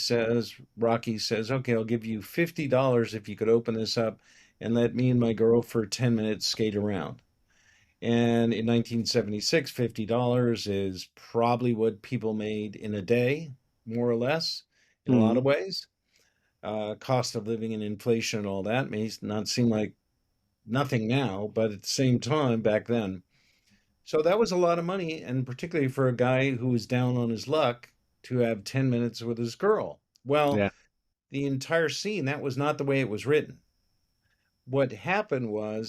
Rocky says, okay, I'll give you $50 if you could open this up and let me and my girl for 10 minutes skate around. And in 1976, $50 is probably what people made in a day, more or less, in a lot Hmm. of ways. Cost of living and inflation and all that may not seem like nothing now, but at the same time, back then. So that was a lot of money, and particularly for a guy who was down on his luck to have 10 minutes with his girl. Well, Yeah. the entire scene, that was not the way it was written. What happened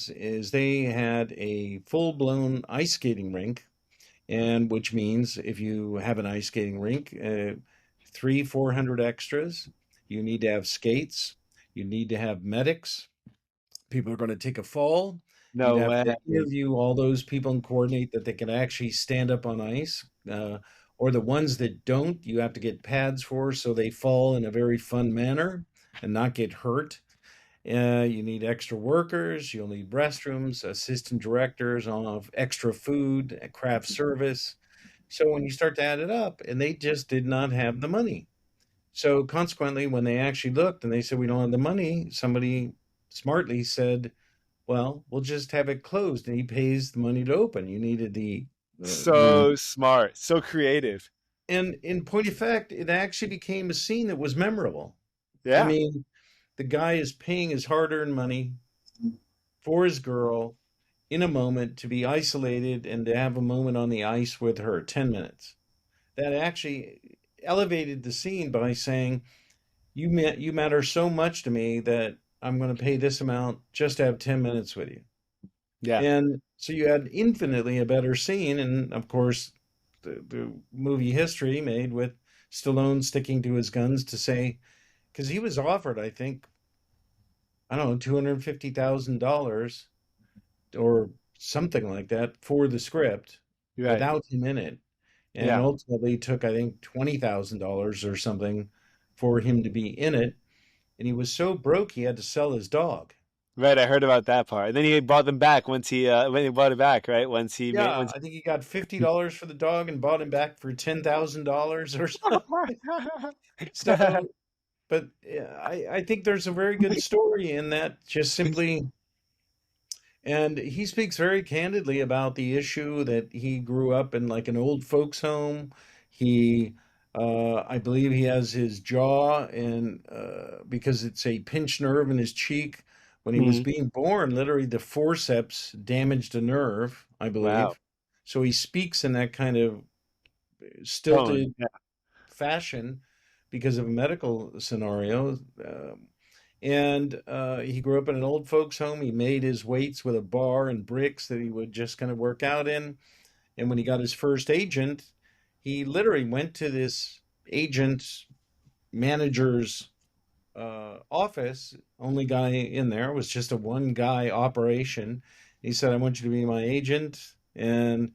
is they had a full-blown ice skating rink, and which means if you have an ice skating rink, three, 400 extras, you need to have skates, you need to have medics, people are going to take a fall. You'd No have way. to interview all those people and coordinate that they can actually stand up on ice. Or the ones that don't, you have to get pads for so they fall in a very fun manner and not get hurt. You need extra workers, you'll need restrooms, assistant directors, on extra food, craft service. So when you start to add it up, and they just did not have the money. So consequently, when they actually looked and they said, we don't have the money, somebody smartly said, well, we'll just have it closed, and he pays the money to open. You needed the So smart, so creative. and in point of fact, it actually became a scene that was memorable. I Yeah. mean, the guy is paying his hard-earned money for his girl in a moment to be isolated and to have a moment on the ice with her, 10 minutes. That actually elevated the scene by saying, you matter so much to me that I'm going to pay this amount just to have 10 minutes with you. Yeah. And so you had infinitely a better scene. And of course, the movie history made with Stallone sticking to his guns to say, because he was offered, I think, I don't know, $250,000 or something like that for the script Right. without him in it. And Yeah. ultimately took, I think, $20,000 or something for him to be in it. And he was so broke he had to sell his dog. Right. I heard about that part. And then he bought them back once he when he bought it back, right? Once he made Yeah, once. I think he got $50 for the dog and bought him back for $10,000 or so. So, but yeah, I think there's a very good story in that, just simply, and he speaks very candidly about the issue that he grew up in like an old folks home. He, I believe he has his jaw and because it's a pinched nerve in his cheek. When he was Mhm. being born, literally the forceps damaged a nerve, I Wow. believe. So he speaks in that kind of Tone. stilted Yeah. fashion because of a medical scenario. And he grew up in an old folks' home. He made his weights with a bar and bricks that he would just kind of work out in. And when he got his first agent, he literally went to this agent's manager's office. Only guy in there, was just a one guy operation. He said, I want you to be my agent. And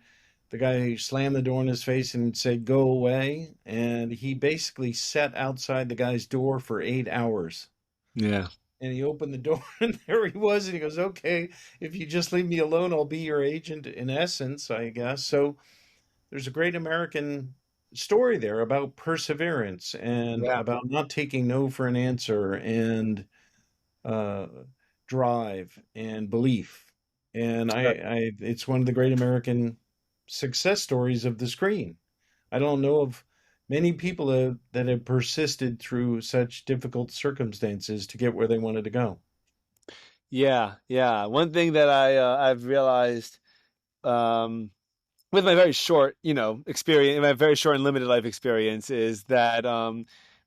the guy slammed the door in his face and said, go away. And he basically sat outside the guy's door for 8 hours. Yeah. And he opened the door and there he was. And he goes, okay, if you just leave me alone, I'll be your agent in essence, I guess. So there's a great American story there about perseverance and Yeah. about not taking no for an answer and uh, drive and belief. And it's one of the great American success stories of the screen. I don't know of many people that have persisted through such difficult circumstances to get where they wanted to go. Yeah. Yeah. One thing that I've realized um with my very short, experience, my very short and limited life experience is that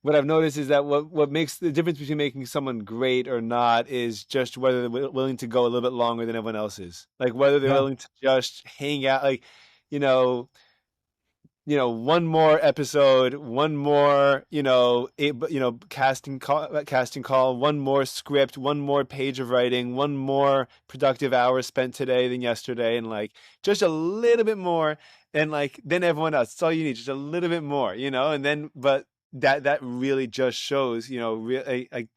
what I've noticed is that what makes the difference between making someone great or not is just whether they're willing to go a little bit longer than everyone else is. Like whether they're Yeah, willing to just hang out, like, you know, one more episode, one more, casting call, one more script, one more page of writing, one more productive hour spent today than yesterday, and like just a little bit more, and like then everyone else. It's all you need, just a little bit more, and then but that really just shows, really like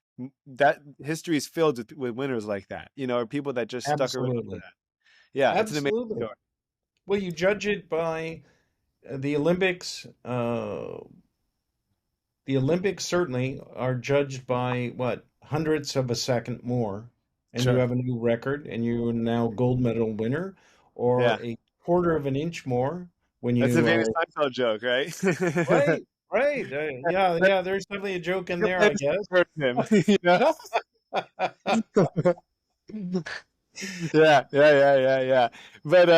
that history is filled with winners like that, or people that just stuck around for absolutely. that. Yeah, it's an amazing Absolutely. story. Well, you judge it by the Olympics, the Olympics certainly are judged by what, hundredths of a second more, and you Sure. have a new record, and you're now gold medal winner, or Yeah. a quarter of an inch more when That's a you famous Seinfeld joke, right? right, right, yeah, But yeah. There's definitely a joke in you there, might I have guess. heard him, you know? Yeah, yeah. But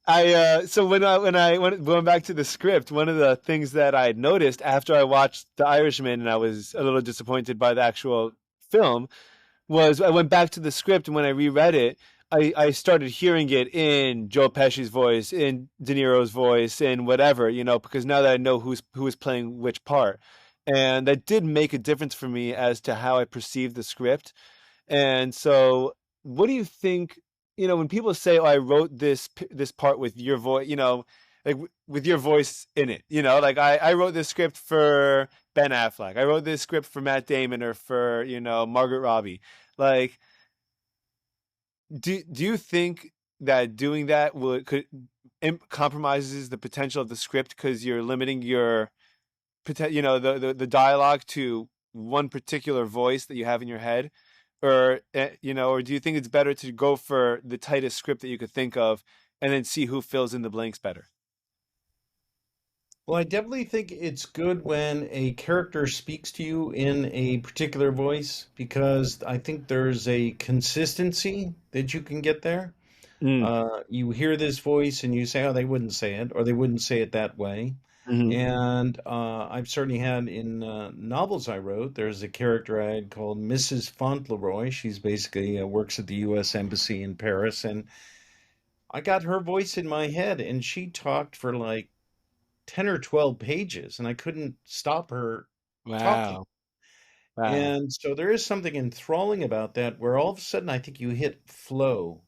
I so when going back to the script, one of the things that I noticed after I watched The Irishman and I was a little disappointed by the actual film was I went back to the script and when I reread it, I started hearing it in Joe Pesci's voice, in De Niro's voice, in whatever, because now that I know who is playing which part. And that did make a difference for me as to how I perceived the script. And so, what do you think? When people say, "Oh, I wrote this part with your voice," like with your voice in it, like I wrote this script for Ben Affleck, I wrote this script for Matt Damon, or for Margaret Robbie. Like, do you think that doing that compromises the potential of the script because you're limiting your the dialogue to one particular voice that you have in your head, or do you think it's better to go for the tightest script that you could think of and then see who fills in the blanks better? Well, I definitely think it's good when a character speaks to you in a particular voice because I think there's a consistency that you can get there. Mm. You hear this voice and you say, "Oh, they wouldn't say it," or "They wouldn't say it that way." Hmm. And I've certainly had in novels I wrote, there's a character I had called Mrs. Fauntleroy. She's basically works at the U.S. Embassy in Paris, and I got her voice in my head, and she talked for like 10 or 12 pages, and I couldn't stop her talking. Wow. Wow. And so there is something enthralling about that, where all of a sudden I think you hit flow,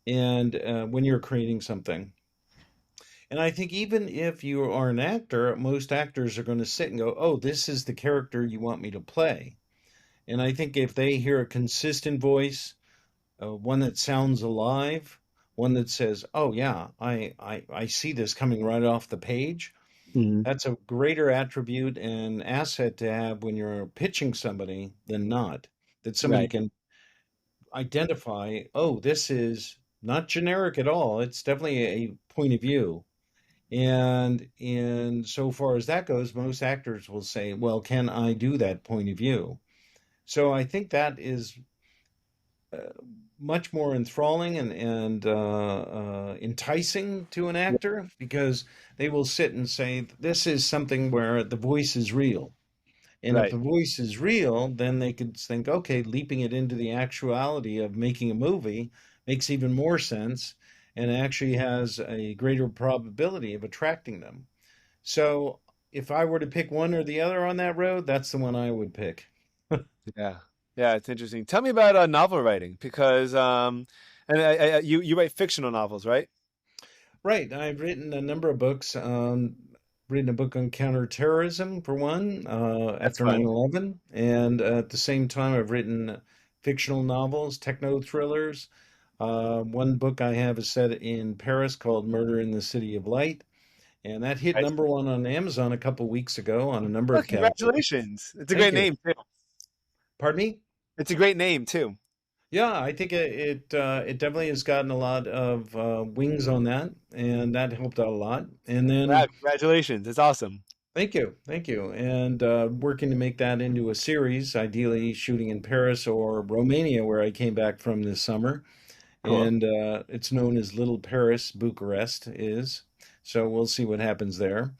and when you're creating something. And I think even if you are an actor, most actors are going to sit and go, "Oh, this is the character you want me to play." And I think if they hear a consistent voice, one that sounds alive, one that says, "Oh yeah, I see this coming right off the page," Hmm. that's a greater attribute and asset to have when you're pitching somebody than not. That somebody Right. can identify, "Oh, this is not generic at all. It's definitely a point of view." And so far as that goes, most actors will say, "Well, can I do that point of view?" So I think that is uh, much more enthralling and enticing to an actor because they will sit and say, "This is something where the voice is real." And if Right. the voice is real, then they could think, okay, leaping it into the actuality of making a movie makes even more sense and actually has a greater probability of attracting them. So if I were to pick one or the other on that road, that's the one I would pick. Yeah. Yeah, it's interesting. Tell me about novel writing because and you write fictional novels, right? Right. I've written a number of books. Written a book on counterterrorism for one, That's after fun. 9/11, and at the same time, I've written fictional novels, techno thrillers. One book I have is set in Paris called Murder in the City of Light, and that hit Right. number one on Amazon a couple weeks ago on a number Oh, of categories. congratulations. It's a Thank great you. name too. Pardon me? It's a great name too. Yeah, I think it definitely has gotten a lot of wings on that, and that helped out a lot. And Wow, then congratulations. It's awesome. thank you, and working to make that into a series, ideally shooting in Paris or Romania, where I came back from this summer, Cool. and it's known as Little Paris, Bucharest is. So we'll see what happens there.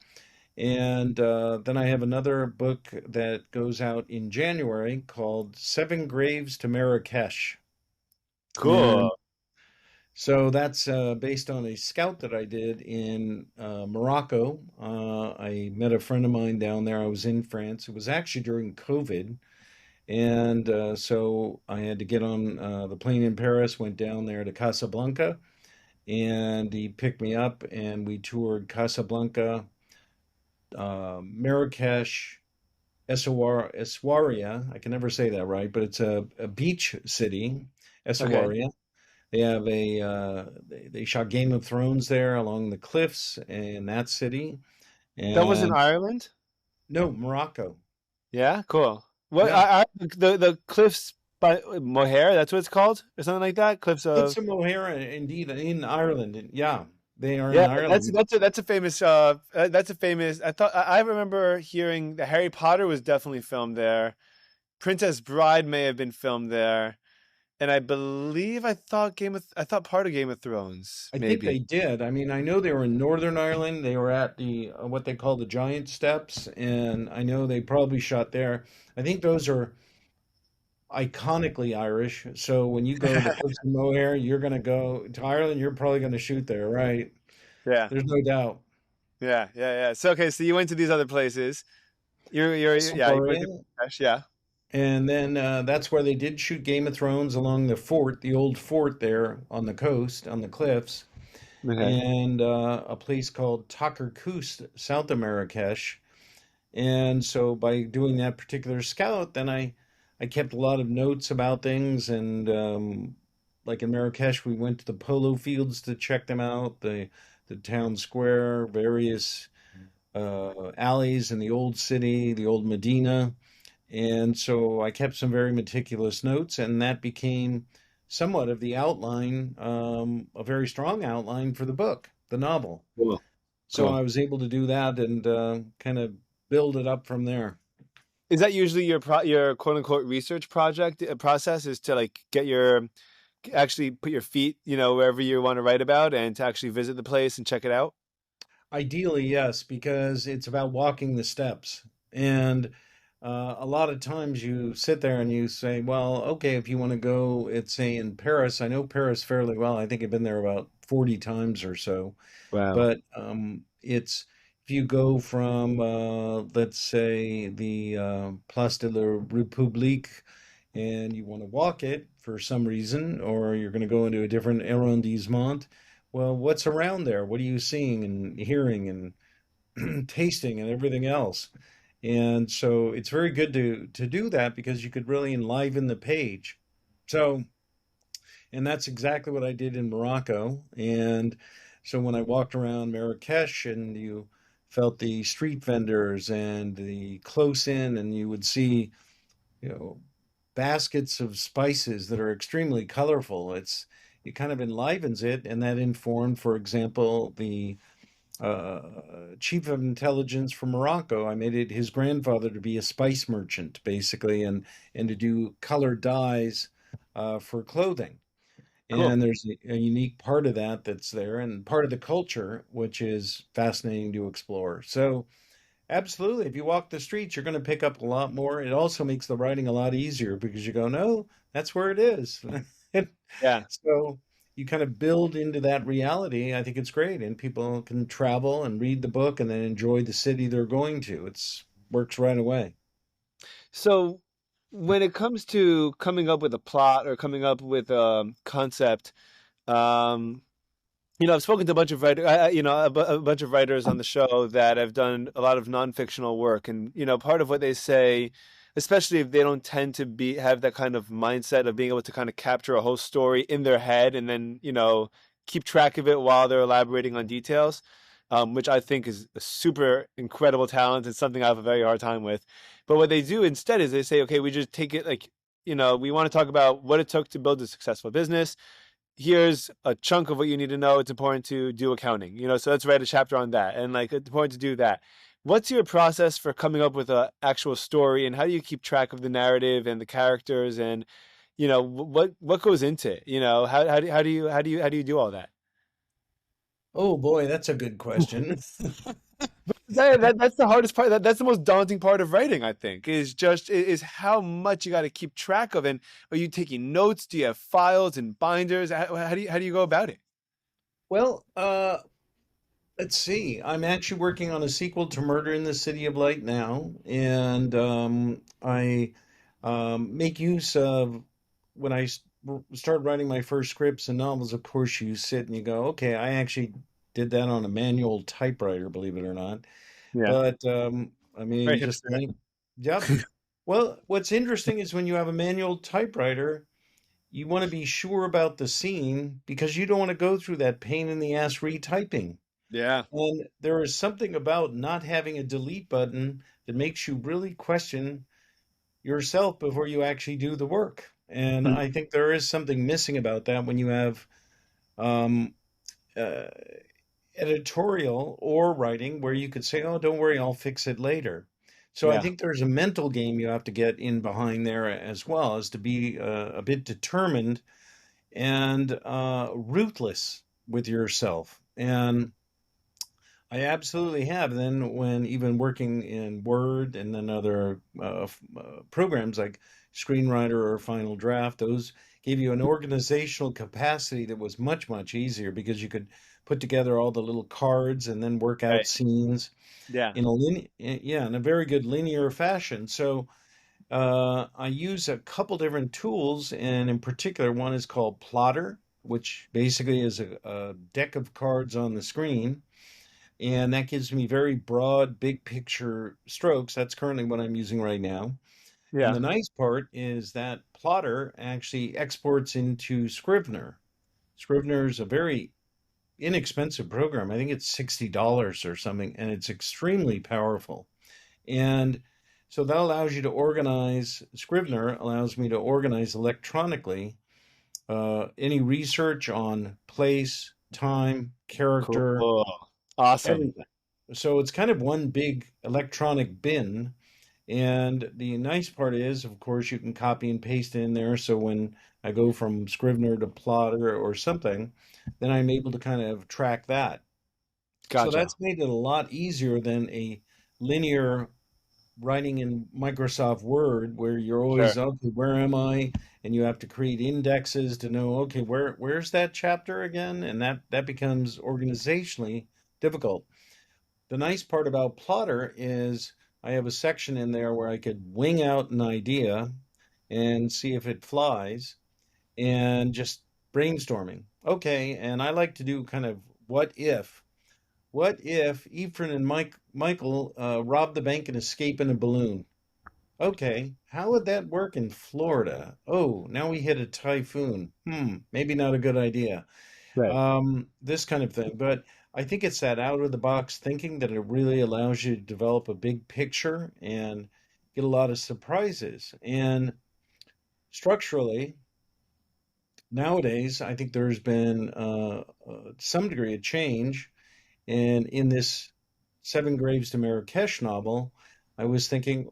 And then I have another book that goes out in January called Seven Graves to Marrakesh. And Cool. so that's based on a scout that I did in Morocco. I met a friend of mine down there. I was in France. It was actually during COVID. And so I had to get on the plane in Paris, went down there to Casablanca, and he picked me up and we toured Casablanca, Marrakesh, Essaouira. I can never say that right, but it's a beach city, Okay. Essaouira. They have they shot Game of Thrones there along the cliffs in that city. That was in And Ireland? no, Morocco. Yeah, cool. What Yeah. the cliffs by Moher, that's what it's called, or something like that? Cliffs Cliffs of of Moher, indeed, in Ireland. Yeah, they are in Yeah, Ireland. that's a famous that's a famous I remember hearing that Harry Potter was definitely filmed there. Princess Bride may have been filmed there. And I believe I thought part of Game of Thrones, I think maybe. they did. I mean, I know they were in Northern Ireland. They were at the what they call the Giant Steps, and I know they probably shot there. I think those are iconically Irish. So when you go to the Cliffs of Moher, you're going to go to Ireland. You're probably going to shoot there, right? Yeah. There's no doubt. Yeah. So okay, so you went to these other places. Yeah, you went to Somewhere, Bangladesh, yeah. and then that's where they did shoot Game of Thrones along the fort, the old fort there on the coast, on the cliffs, Okay. and a place called Takarkust, south of Marrakesh. And so by doing that particular scout, then I kept a lot of notes about things. And like in Marrakesh, we went to the polo fields to check them out, the town square, various alleys in the old city, the old Medina. And so I kept some very meticulous notes, and that became somewhat of the outline, a very strong outline for the book, the novel. Cool. So Cool. I was able to do that and kind of build it up from there. Is that usually your quote unquote research project process is to like get your actually put your feet, wherever you want to write about and to actually visit the place and check it out? Ideally, yes, because it's about walking the steps. And a lot of times you sit there and you say, well, okay, if you want to go, it's say in Paris. I know Paris fairly well. I think I've been there about 40 times or so. Wow. But it's if you go from, let's say, the Place de la République and you want to walk it for some reason, or you're going to go into a different arrondissement, well, what's around there? What are you seeing and hearing and tasting and everything else? And so it's very good to do that because you could really enliven the page. So, and that's exactly what I did in Morocco. And so when I walked around Marrakesh and you felt the street vendors and the close in, and you would see, you know, baskets of spices that are extremely colorful. It kind of enlivens it, and that informed, for example, the chief of intelligence from Morocco. I made it his grandfather to be a spice merchant, basically, and to do colored dyes for clothing. Cool. And there's a unique part of that that's there, and part of the culture, which is fascinating to explore. So, absolutely, if you walk the streets, you're going to pick up a lot more. It also makes the writing a lot easier because you go, no, that's where it is. And Yeah. so you kind of build into that reality. I think it's great, and people can travel and read the book and then enjoy the city they're going to. It's works right away. So when it comes to coming up with a plot or coming up with a concept, um, I've spoken to a bunch of writers, a bunch of writers on the show that have done a lot of non-fictional work, and part of what they say, especially if they don't tend to be have that kind of mindset of being able to kind of capture a whole story in their head and then keep track of it while they're elaborating on details, which I think is a super incredible talent and something I have a very hard time with. But what they do instead is they say, okay, we just take it like, we want to talk about what it took to build a successful business. Here's a chunk of what you need to know. It's important to do accounting, so let's write a chapter on that. And like, it's important to do that. What's your process for coming up with a actual story, and how do you keep track of the narrative and the characters, and what goes into it? How do you do all that? Oh boy, that's a good question. That's the hardest part. That's the most daunting part of writing, I think, is how much you got to keep track of. And are you taking notes? Do you have files and binders? How do you go about it? Well, let's see. I'm actually working on a sequel to Murder in the City of Light now, and I make use of when started writing my first scripts and novels. Of course, you sit and you go, okay, I actually did that on a manual typewriter, believe it or not. Yeah, But I very mean, hipster. yep. Well, what's interesting is when you have a manual typewriter, you want to be sure about the scene because you don't want to go through that pain in the ass retyping. Yeah. And there is something about not having a delete button that makes you really question yourself before you actually do the work. And Mm. I think there is something missing about that when you have um, uh, editorial or writing where you could say, "Oh, don't worry, I'll fix it later." So I Yeah. think there's a mental game you have to get in behind there as well, as to be a bit determined and ruthless with yourself. And I absolutely have. Then, when even working in Word and then other programs like Screenwriter or Final Draft, those gave you an organizational capacity that was much, much easier because you could put together all the little cards and then work out Right. scenes Yeah. in yeah, in a very good linear fashion. So I use a couple different tools, and in particular, one is called Plotter, which basically is a deck of cards on the screen, and that gives me very broad, big picture strokes. That's currently what I'm using right now. And Yeah. the nice part is that Plotter actually exports into Scrivener. Scrivener is a very inexpensive program. I think it's $60 or something, and it's extremely powerful. And so that allows you to organize, Scrivener allows me to organize electronically any research on place, time, character, Cool. Awesome. everything. So it's kind of one big electronic bin. And the nice part is, of course, you can copy and paste in there. So when I go from Scrivener to Plotter or something, then I'm able to kind of track that. So Gotcha. that's made it a lot easier than a linear writing in Microsoft Word where you're Sure. always, okay, where am I? And you have to create indexes to know, okay, where's that chapter again? And that becomes organizationally difficult. The nice part about Plotter is I have a section in there where I could wing out an idea and see if it flies and just brainstorming. Okay, and I like to do kind of what if. What if Ephraim and Michael rob the bank and escape in a balloon? Okay, how would that work in Florida? Oh, now we hit a typhoon. Maybe not a good idea. Right. This kind of thing. But I think it's that out of the box thinking that it really allows you to develop a big picture and get a lot of surprises. And structurally, nowadays, I think there's been some degree of change. And in this Seven Graves to Marrakesh novel, I was thinking,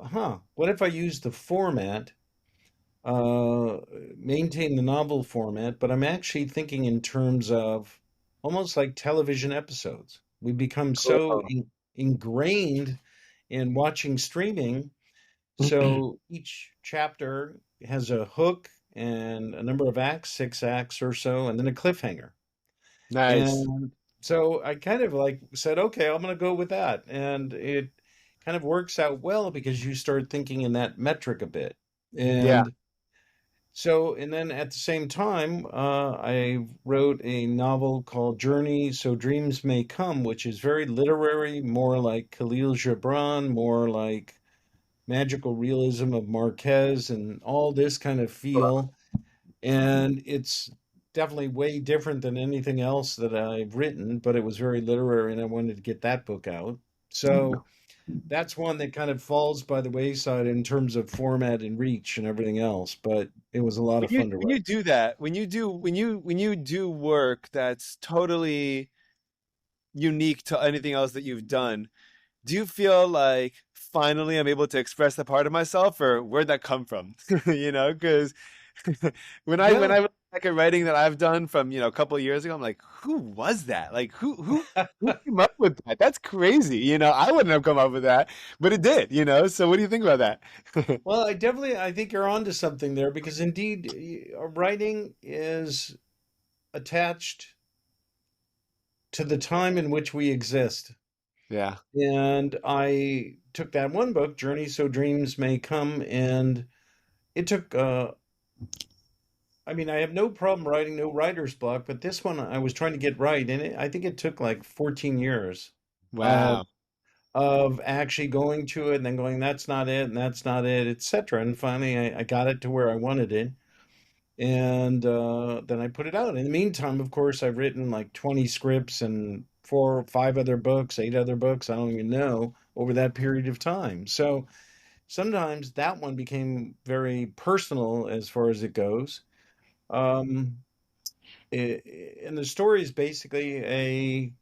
what if I use the format, uh, maintain the novel format, but I'm actually thinking in terms of almost like television episodes. We become so Cool. ingrained in watching streaming, so each chapter has a hook and a number of acts, 6 acts or so, and then a cliffhanger. Nice. And so I kind of like said, okay, I'm going to go with that. And it kind of works out well because you start thinking in that metric a bit. Yeah. And so, and then at the same time, I wrote a novel called Journey So Dreams May Come, which is very literary, more like Khalil Gibran, more like magical realism of Marquez and all this kind of feel. And it's definitely way different than anything else that I've written, but it was very literary and I wanted to get that book out. So that's one that kind of falls by the wayside in terms of format and reach and everything else, but it was a lot When of you fun to when you write. do that, when you do work that's totally unique to anything else that you've done, do you feel like finally I'm able to express the part of myself, or where'd that come from? You know, because when Yeah. I look back at writing that I've done from, a couple of years ago, I'm like, who was that? Like who came up with that? That's crazy. I wouldn't have come up with that, but it did, So what do you think about that? Well, I think you're onto something there because indeed, writing is attached to the time in which we exist. Yeah. And I took that one book, Journey So Dreams May Come, and it took, I mean, I have no problem writing, no writer's block, but this one I was trying to get right, and I think it took like 14 years of Wow. actually going to it and then going, that's not it, and that's not it, etc. And finally, I got it to where I wanted it. and then I put it out. In the meantime, of course, I've written like 20 scripts and 4 or 5 other books, 8 other books, I don't even know, over that period of time. So sometimes that one became very personal as far as it goes. Um, and the story is basically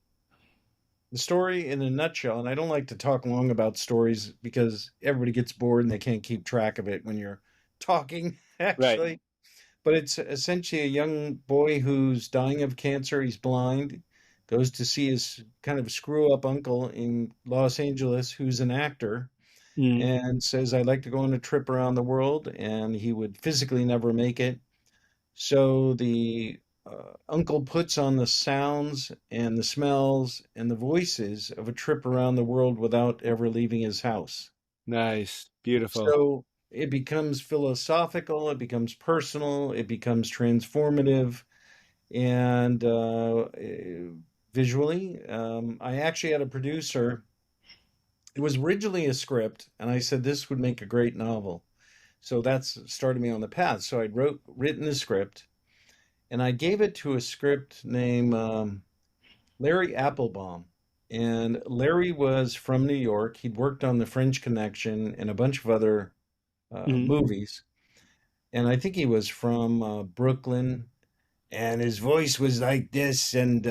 the story in a nutshell. And I don't like to talk long about stories because everybody gets bored and they can't keep track of it when you're talking, Right. actually. But it's essentially a young boy who's dying of cancer. He's blind, goes to see his kind of screw up uncle in Los Angeles, who's an actor, Mm. and says, I'd like to go on a trip around the world. And he would physically never make it. So the uncle puts on the sounds and the smells and the voices of a trip around the world without ever leaving his house. Nice. Beautiful. So it becomes philosophical, it becomes personal, it becomes transformative, and visually. I actually had a producer. It was originally a script, and I said this would make a great novel. So that's started me on the path. So I'd written the script, and I gave it to a script named Larry Applebaum. And Larry was from New York. He'd worked on The French Connection and a bunch of other Mhm. movies. And I think he was from Brooklyn. And his voice was like this, and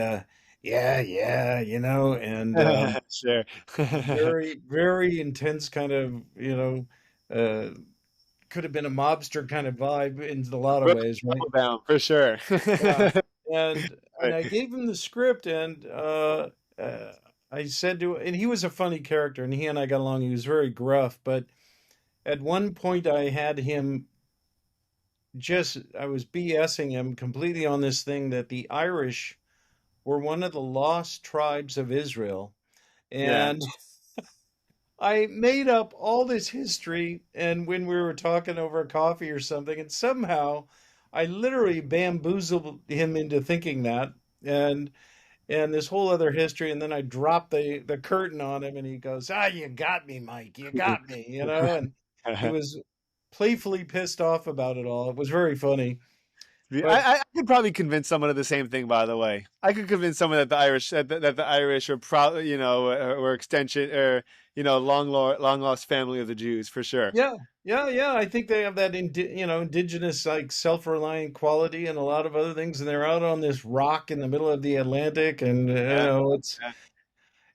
yeah, yeah, and Sure. very, very intense kind of, uh, could have been a mobster kind of vibe in a lot of Brooklyn ways, right? Down for sure. Yeah. And Right. I gave him the script, and uh, I said to, and he was a funny character, and he and I got along. He was very gruff, but at one point I had him I was BSing him completely on this thing that the Irish were one of the lost tribes of Israel. Yeah. And I made up all this history, and when we were talking over coffee or something, and somehow I literally bamboozled him into thinking that. And this whole other history, and then I dropped the curtain on him, and he goes, "Ah, you got me, Mike. You got me," and he was playfully pissed off about it all. It was very funny. Yeah, But I could probably convince someone of the same thing. By the way, I could convince someone that the Irish are probably or extension or long lost family of the Jews for sure. yeah, yeah, yeah. I think they have that indigenous like self-reliant quality and a lot of other things, and they're out on this rock in the middle of the Atlantic, and Yeah, yeah, yeah.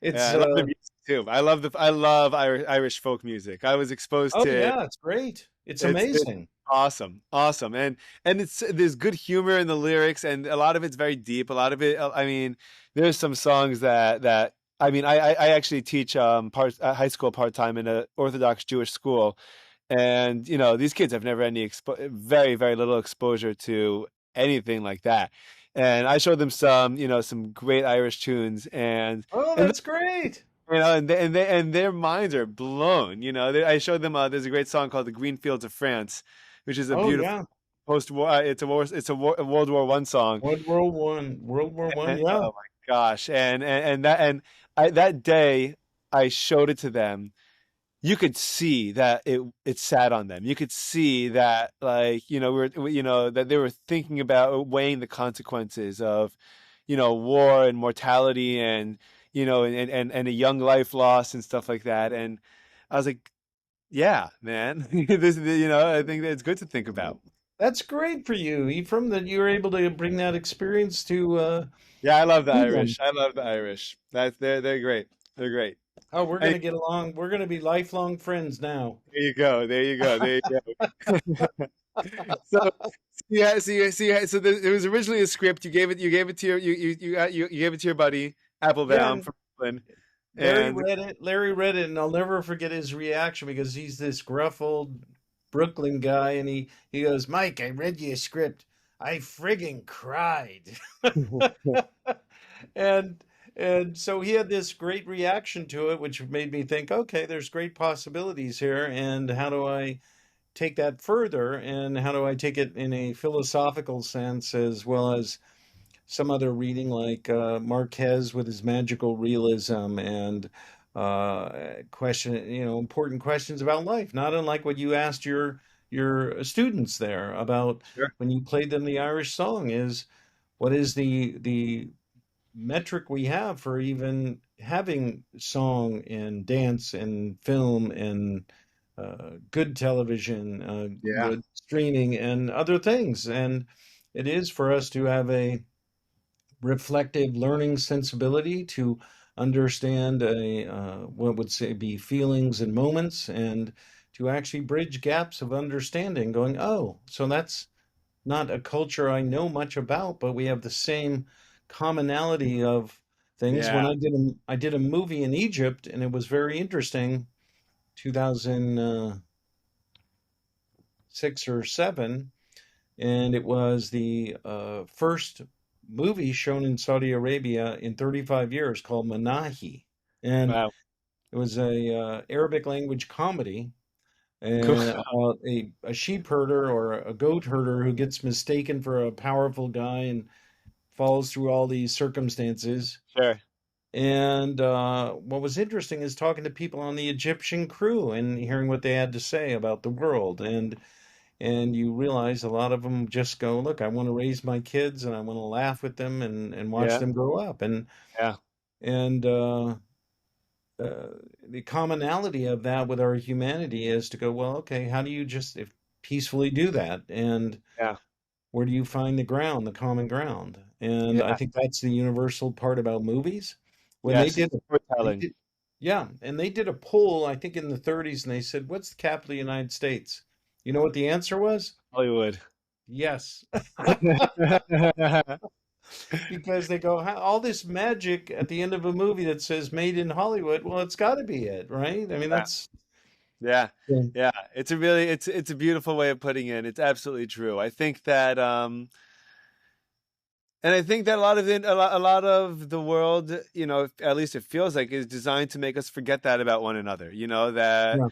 it's I love the music too. I love Irish folk music. I was exposed oh to it. yeah, it's great. It's It's amazing. awesome, awesome, and it's there's good humor in the lyrics, and a lot of it's very deep. A lot of it, I mean, there's some songs that I mean, I actually teach high school part time in a Orthodox Jewish school, and these kids have never any very little exposure to anything like that, and I showed them some great Irish tunes, Oh, and that's great. and their minds are blown. I showed them. There's a great song called "The Green Fields of France," which is a Oh beautiful yeah, post-war. A World War One song. World War I. And, Yeah. oh my gosh! That day I showed it to them. You could see that it sat on them. You could see that that they were thinking about weighing the consequences of war and mortality and and a young life lost and stuff like that. And I was like, yeah, man, I think that it's good to think about. That's great for you. You were able to bring that experience Yeah, I love the to them. Irish. I love the Irish. They're great. They're great. Oh, we're And gonna get along. We're gonna be lifelong friends now. there you go. There you go. There you go. So yeah, it was originally a script. You gave it to you gave it to your buddy Yeah, Applebaum and from Brooklyn, Larry and read it. Larry read it, and I'll never forget his reaction because he's this gruff old Brooklyn guy, and he goes, "Mike, I read you a script. I friggin' cried." and so he had this great reaction to it, which made me think, okay, there's great possibilities here, and how do I take that further, and how do I take it in a philosophical sense as well as some other reading like Marquez with his magical realism and important questions about life, not unlike what you asked your your students there about Sure. when you played them the Irish song is what is the metric we have for even having song and dance and film and good television, Yeah. good streaming and other things. And it is for us to have a reflective learning sensibility to understand what would say be feelings and moments and to actually bridge gaps of understanding going, oh, so that's not a culture I know much about, but we have the same commonality of things. When Yeah. I did a movie in Egypt, and it was very interesting, 2006 or seven, and it was the first movie shown in Saudi Arabia in 35 years called Manahi, and Wow. it was a Arabic language comedy Cool. about a sheep herder or a goat herder who gets mistaken for a powerful guy and falls through all these circumstances. Sure. And what was interesting is talking to people on the Egyptian crew and hearing what they had to say about the world. And you realize a lot of them just go, look, I want to raise my kids and I want to laugh with them and watch Yeah. them grow up. Yeah. And uh, the commonality of that with our humanity is to go, well, okay, how do you just if peacefully do that? And Yeah. where do you find the ground, the common ground? And I Yeah. think that's the universal part about movies. When Yes. It's they storytelling. did, yeah, and they did a poll, I think in the 30s, and they said, what's the capital of the United States? You know what the answer was? Hollywood. Yes. Because they go, all this magic at the end of a movie that says made in Hollywood. Well, it's got to be it, right? I mean, Yeah. that's Yeah. yeah. Yeah. It's a beautiful way of putting it. It's absolutely true. I think that and I think that a lot of the world, at least it feels like, is designed to make us forget that about one another. That Yeah.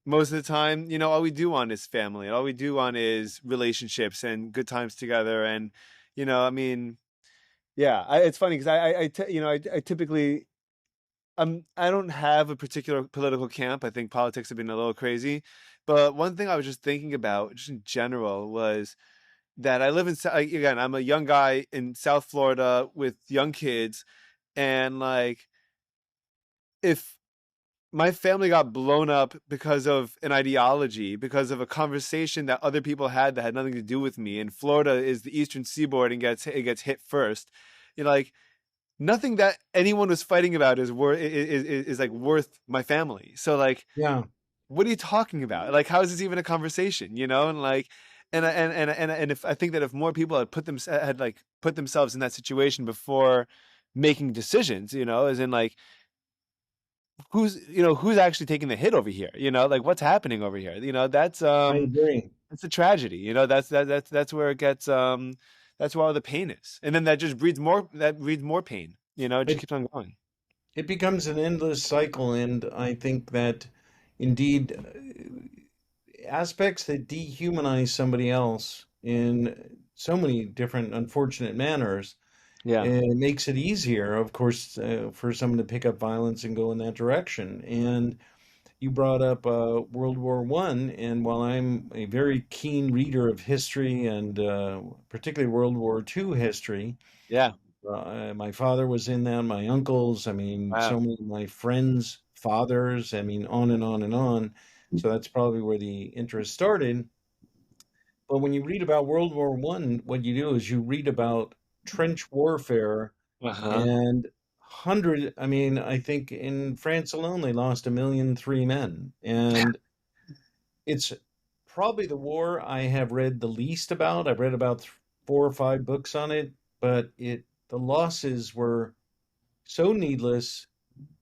most of the time, all we do want is family, and all we do want is relationships and good times together. And I mean, yeah, it's funny because I typically I don't have a particular political camp. I think politics have been a little crazy, but one thing I was just thinking about, just in general, was that I live in again. I'm a young guy in South Florida with young kids, and like if my family got blown up because of an ideology, because of a conversation that other people had that had nothing to do with me, and Florida is the eastern seaboard and gets hit first, like nothing that anyone was fighting about is like worth my family. So like, Yeah. what are you talking about? Like, how is this even a conversation? And like, and if I think that if more people had like put themselves in that situation before making decisions, as in like who's actually taking the hit over here, like what's happening over here, I agree. that's a tragedy, that's where it gets that's where all the pain is, and then that breeds more pain, it just It keeps on going. it becomes an endless cycle, and I think that indeed aspects that dehumanize somebody else in so many different unfortunate manners, Yeah. it makes it easier, of course, for someone to pick up violence and go in that direction. And you brought up World War One, and while I'm a very keen reader of history and particularly World War Two history, Yeah. my father was in that, my uncles, I mean, Wow. so many of my friends' fathers, I mean, on and on and on. So that's probably where the interest started. But when you read about World War One, what you do is you read about trench warfare Uh-huh. and I mean, I think in France alone they lost 1,000,003 men. And it's probably the war I have read the least about. I've read about four or five books on it, but the losses were so needless,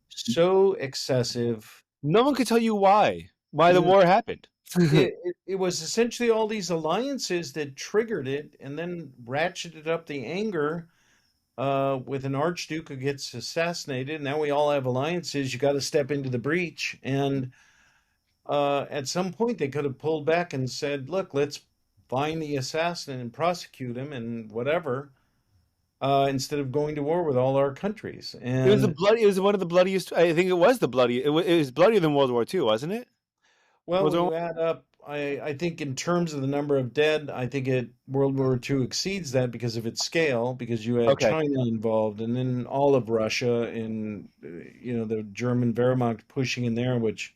so excessive. No one could tell you why the Mm, war happened. it was essentially all these alliances that triggered it and then ratcheted up the anger with an archduke who gets assassinated. Now we all have alliances. You got to step into the breach. And at some point, they could have pulled back and said, look, let's find the assassin and prosecute him and whatever, instead of going to war with all our countries. And It was one of the bloodiest. I think it was the bloody. It was bloodier than World War II, wasn't it? well, World when War you add up I think in terms of the number of dead, I think World War II exceeds that because of its scale, because you had Okay. China involved, and then all of Russia, and the German Wehrmacht pushing in there, which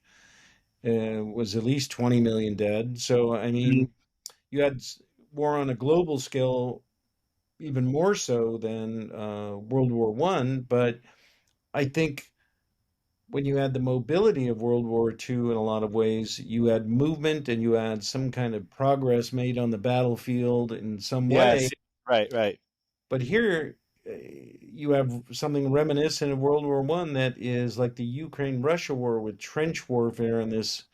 was at least 20 million dead. So I Mhm. mean, you had war on a global scale, even more so than World War One. But I think when you had the mobility of World War II, in a lot of ways, you had movement and you had some kind of progress made on the battlefield in some way. Yes. Right. Right. But here, you have something reminiscent of World War One that is like the Ukraine-Russia war with trench warfare and this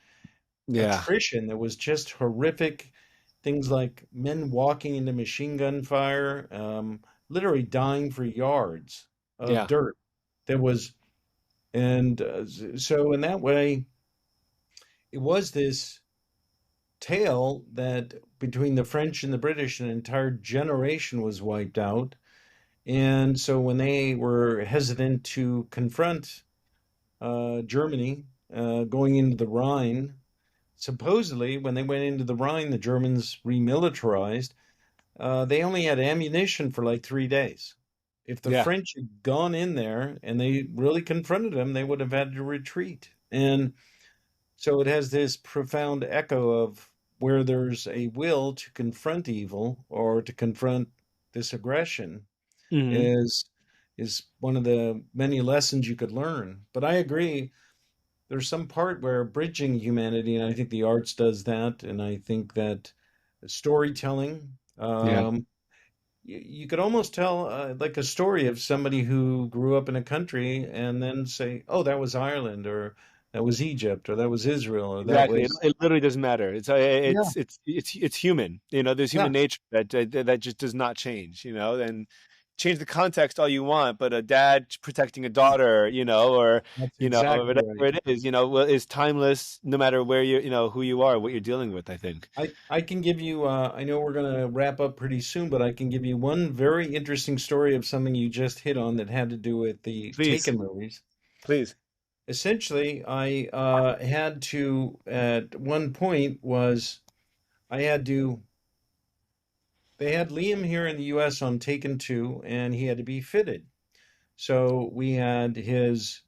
Yeah. attrition that was just horrific. Things like men walking into machine gun fire, literally dying for yards of Yeah. dirt. That was, and so in that way, it was this tale that between the French and the British, an entire generation was wiped out. And so when they were hesitant to confront Germany going into the Rhine, supposedly when they went into the Rhine, the Germans remilitarized. They only had ammunition for like 3 days. If the Yeah. French had gone in there and they really confronted them, they would have had to retreat. And so it has this profound echo of where there's a will to confront evil or to confront this aggression Hmm. is is one of the many lessons you could learn. But I agree, there's some part where bridging humanity, and I think the arts does that, and I think that storytelling, Yeah. you could almost tell like a story of somebody who grew up in a country and then say, "Oh, that was Ireland," or "That was Egypt," or "That was Israel," or "That Exactly. was." It literally doesn't matter. Yeah, It's human. There's yeah, human nature that just does not change. And change the context all you want, but a dad protecting a daughter, or that's or exactly whatever right. it is, is timeless no matter where who you are, what you're dealing with. I think. I can give you, I know we're going to wrap up pretty soon, but I can give you one very interesting story of something you just hit on that had to do with the Please, Taken movies. please. Essentially, I had to, at one point, I had to, they had Liam here in the US on Taken 2, and he had to be fitted. So we had his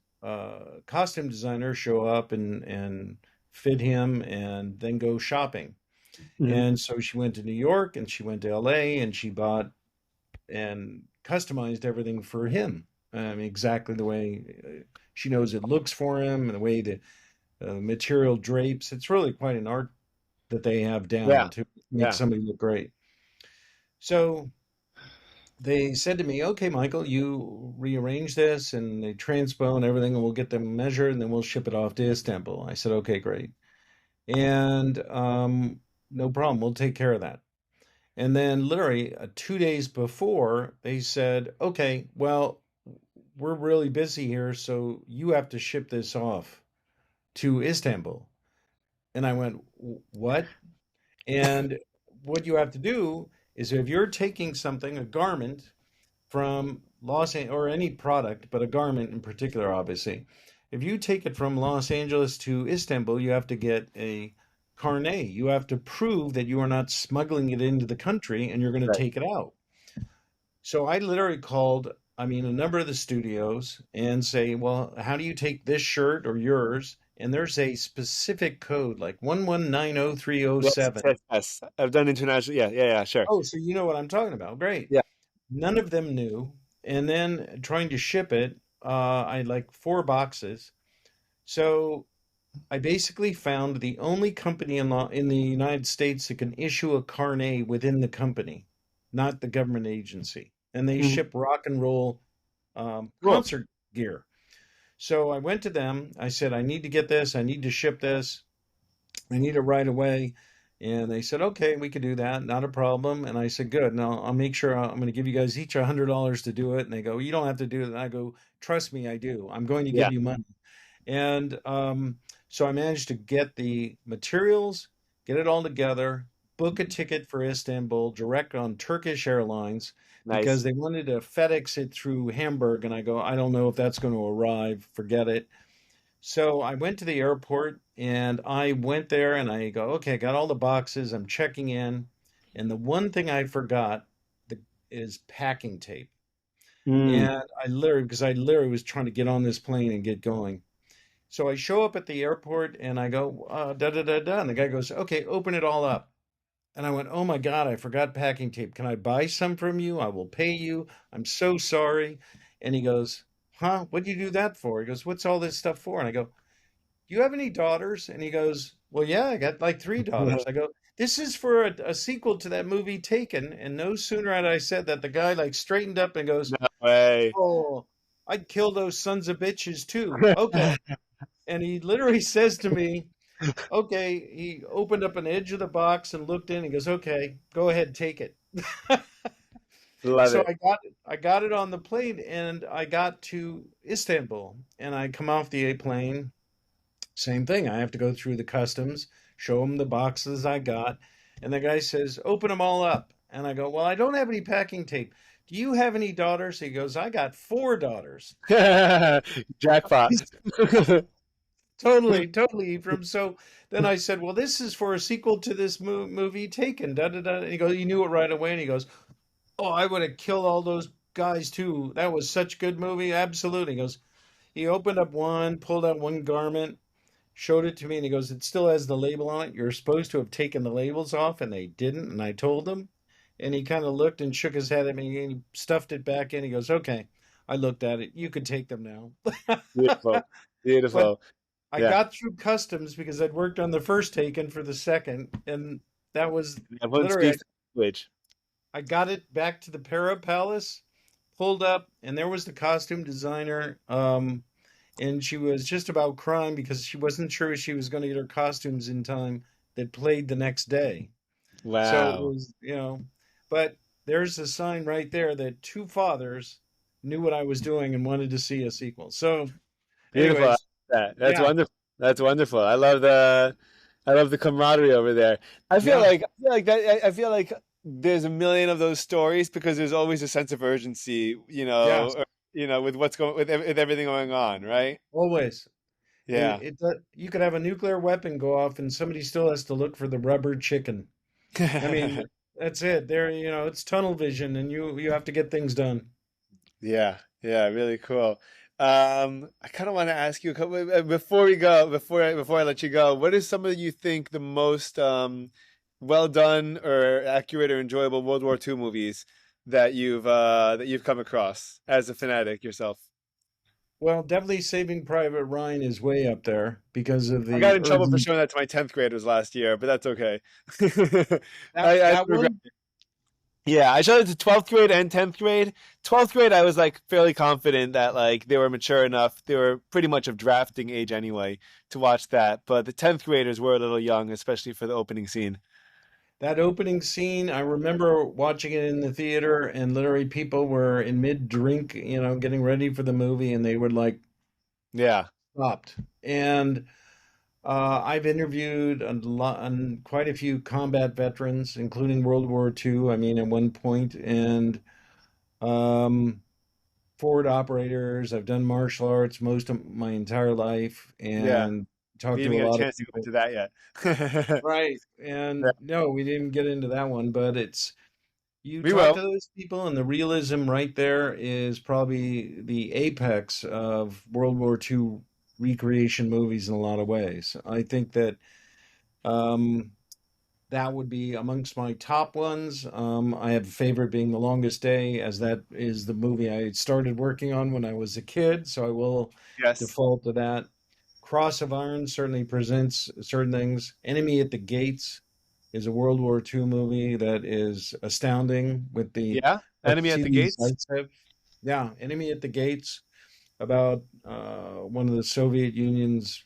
costume designer show up and fit him and then go shopping. Hmm. And so she went to New York and she went to LA and she bought and customized everything for him. Exactly the way she knows it looks for him and the way the material drapes. It's really quite an art that they have Yeah, down to make yeah, somebody look great. So they said to me, "Okay, Michael, you rearrange this and they transpo and everything, and we'll get them measured and then we'll ship it off to Istanbul." I said, "Okay, great." And no problem, we'll take care of that. And then, literally 2 days before, they said, "Okay, well, we're really busy here, so you have to ship this off to Istanbul." And I went, "What?" And what you have to do is if you're taking something, a garment, from or any product, but a garment in particular, obviously. If you take it from Los Angeles to Istanbul, you have to get a carnet. You have to prove that you are not smuggling it into the country and you're going to right. take it out. So I literally called, I mean, a number of the studios and say, "Well, how do you take this shirt or yours?" And there's a specific code like Yes, 1190307. yes, yes. I've done international. Yeah, yeah, yeah. Sure. Oh, so you know what I'm talking about. Great. Yeah. None of them knew. And then trying to ship it, I had like 4 boxes. So I basically found the only company in the United States that can issue a carnet within the company, not the government agency. And they Mhm. ship rock and roll Cool. concert gear. So I went to them. I said, "I need to get this. I need to ship this. I need it right away." And they said, "Okay, we could do that. Not a problem." And I said, "Good. Now I'll make sure I'm going to give you guys each $100 to do it." And they go, "You don't have to do it." And I go, "Trust me, I do. I'm going to Yeah. give you money." And so I managed to get the materials, get it all together, book a ticket for Istanbul direct on Turkish Airlines because Nice. they wanted to FedEx it through Hamburg. And I go, "I don't know if that's going to arrive. Forget it." So I went to the airport and I went there and I go, okay, I got all the boxes. I'm checking in. And the one thing I forgot the, is packing tape. Mm. And because I literally was trying to get on this plane and get going. So I show up at the airport and I go, da da da da. And the guy goes, okay, open it all up. And I went, oh my God, I forgot packing tape. Can I buy some from you? I will pay you. I'm so sorry. And he goes, huh? What'd you do that for? He goes, what's all this stuff for? And I go, do you have any daughters? And he goes, well, yeah, I got like three daughters. I go, this is for a sequel to that movie Taken. And no sooner had I said that, the guy like straightened up and goes, No way. oh, I'd kill those sons of bitches too. Okay. And he literally says to me, okay, he opened up an edge of the box and looked in. He goes, okay, go ahead, take it. Love So it. I got it on the plane and I got to Istanbul and I come off the plane. Same thing. I have to go through the customs, show him the boxes I got, and the guy says, "Open them all up." And I go, "Well, I don't have any packing tape. Do you have any daughters?" He goes, "I got four daughters." Jackpot. Totally, totally. From so then I said, "Well, this is for a sequel to this movie Taken." Da da da. And he goes, "You knew it right away." And he goes, "Oh, I would have killed all those guys too. That was such a good movie." Absolutely. He goes, he opened up one, pulled out one garment, showed it to me, and he goes, "It still has the label on it. You're supposed to have taken the labels off, and they didn't." And I told him, and he kind of looked and shook his head at me, and he stuffed it back in. He goes, "Okay." I looked at it. You could take them now. Beautiful. But Beautiful. I Yeah. got through customs because I'd worked on the first Taken for the second, and that was Everyone literally speaks language. I got it back to the Para Palace, pulled up, and there was the costume designer. And she was just about crying because she wasn't sure she was going to get her costumes in time that played the next day. So it Wow. was, but there's a sign right there that two fathers knew what I was doing and wanted to see a sequel. So, Beautiful. I like anyways, that. That's yeah, wonderful. That's wonderful. I love the camaraderie over there. yeah, I feel like that I feel like there's a million of those stories because there's always a sense of urgency, yes, with what's going with everything going on, right? always. Yeah. You could have a nuclear weapon go off and somebody still has to look for the rubber chicken. I mean, that's it. There, it's tunnel vision and you have to get things done. Yeah, yeah, really cool. I kind of want to ask you a couple before I let you go. What is some of you think the most well done or accurate or enjoyable World War II movies that you've come across as a fanatic yourself? Well, definitely Saving Private Ryan is way up there because of I got the in trouble for urban showing that to my 10th graders last year, but that's okay. I that regret. one. Yeah, I showed it to 12th grade and 10th grade. 12th grade, I was like fairly confident that like they were mature enough. They were pretty much of drafting age anyway to watch that. But the 10th graders were a little young, especially for the opening scene. That opening scene, I remember watching it in the theater, and literally people were in mid drink, getting ready for the movie, and they were like Yeah. stopped. And I've interviewed quite a few combat veterans, including World War II. I mean, at one point, and um, forward operators. I've done martial arts most of my entire life, Yeah. and We talked didn't to a even get a lot of chance to go people. into that yet. Right. Yeah. And no, we didn't get into that one, but you We talk will. to those people, and the realism right there is probably the apex of World War II recreation movies in a lot of ways. I think that um, that would be amongst my top ones. I have a favorite being The Longest Day, as that is the movie I started working on when I was a kid, so I will Yes. default to that. Cross of Iron certainly presents certain things. Enemy at the Gates is a World War II movie that is astounding with the Yeah. Enemy at the Vasily gates. Zaitsev. Yeah, Enemy at the Gates about one of the Soviet Union's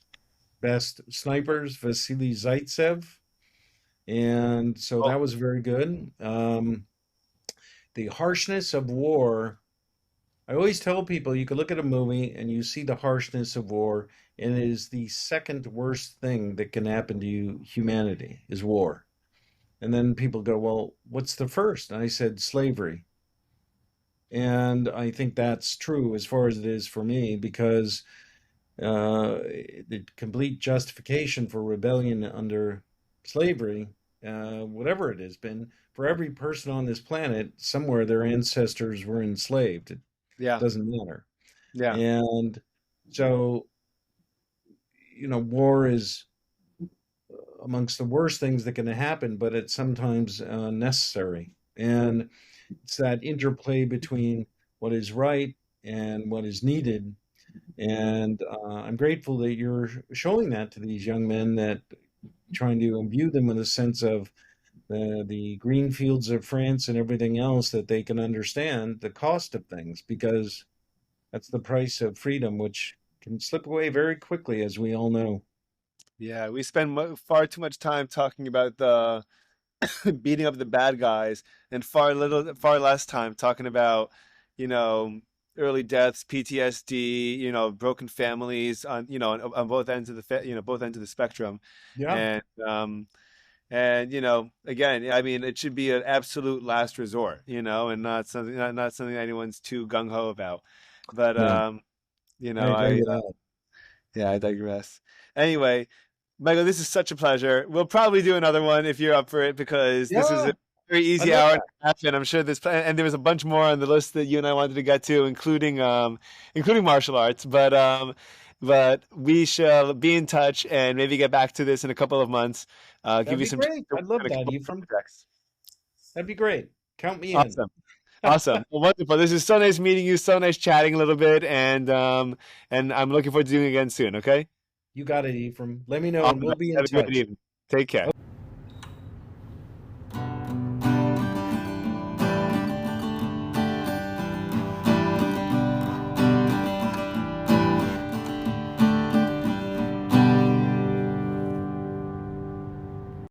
best snipers, Vasily Zaitsev. And so Oh, that was very good. The harshness of war. I always tell people you can look at a movie and you see the harshness of war, and it is the second worst thing that can happen to humanity is war. And then people go, well, what's the first? And I said, slavery. And I think that's true as far as it is for me, because uh, the complete justification for rebellion under slavery, whatever it has been, for every person on this planet, somewhere their ancestors were enslaved. It Yeah. doesn't matter. Yeah. And so, war is amongst the worst things that can happen, but it's sometimes necessary. And it's that interplay between what is right and what is needed. And I'm grateful that you're showing that to these young men, that trying to imbue them with a sense of the green fields of France and everything else, that they can understand the cost of things, because that's the price of freedom, which can slip away very quickly, as we all know. Yeah. We spend far too much time talking about the beating up the bad guys, and far less time talking about, you know, early deaths, PTSD, broken families on, on both ends of both ends of the spectrum. Yeah, And again, I mean, it should be an absolute last resort, and not something anyone's too gung ho about. But yeah, I agree I with that. yeah, I digress. Anyway, Michael, this is such a pleasure. We'll probably do another one if you're up for it, because this was Yeah, a very I easy love hour and that. a half, and I'm sure and there was a bunch more on the list that you and I wanted to get to, including martial arts. But we shall be in touch and maybe get back to this in a couple of months. Give That'd you be some time great. to work I'd love on a that, couple of Ephraim. projects. That'd be great. Count me in. Awesome. Awesome. Well, wonderful. This is so nice meeting you. So nice chatting a little bit, and I'm looking forward to doing it again soon. Okay. You got it, Ephraim. Let me know and Awesome. we'll be in Have a great touch. evening. Take care.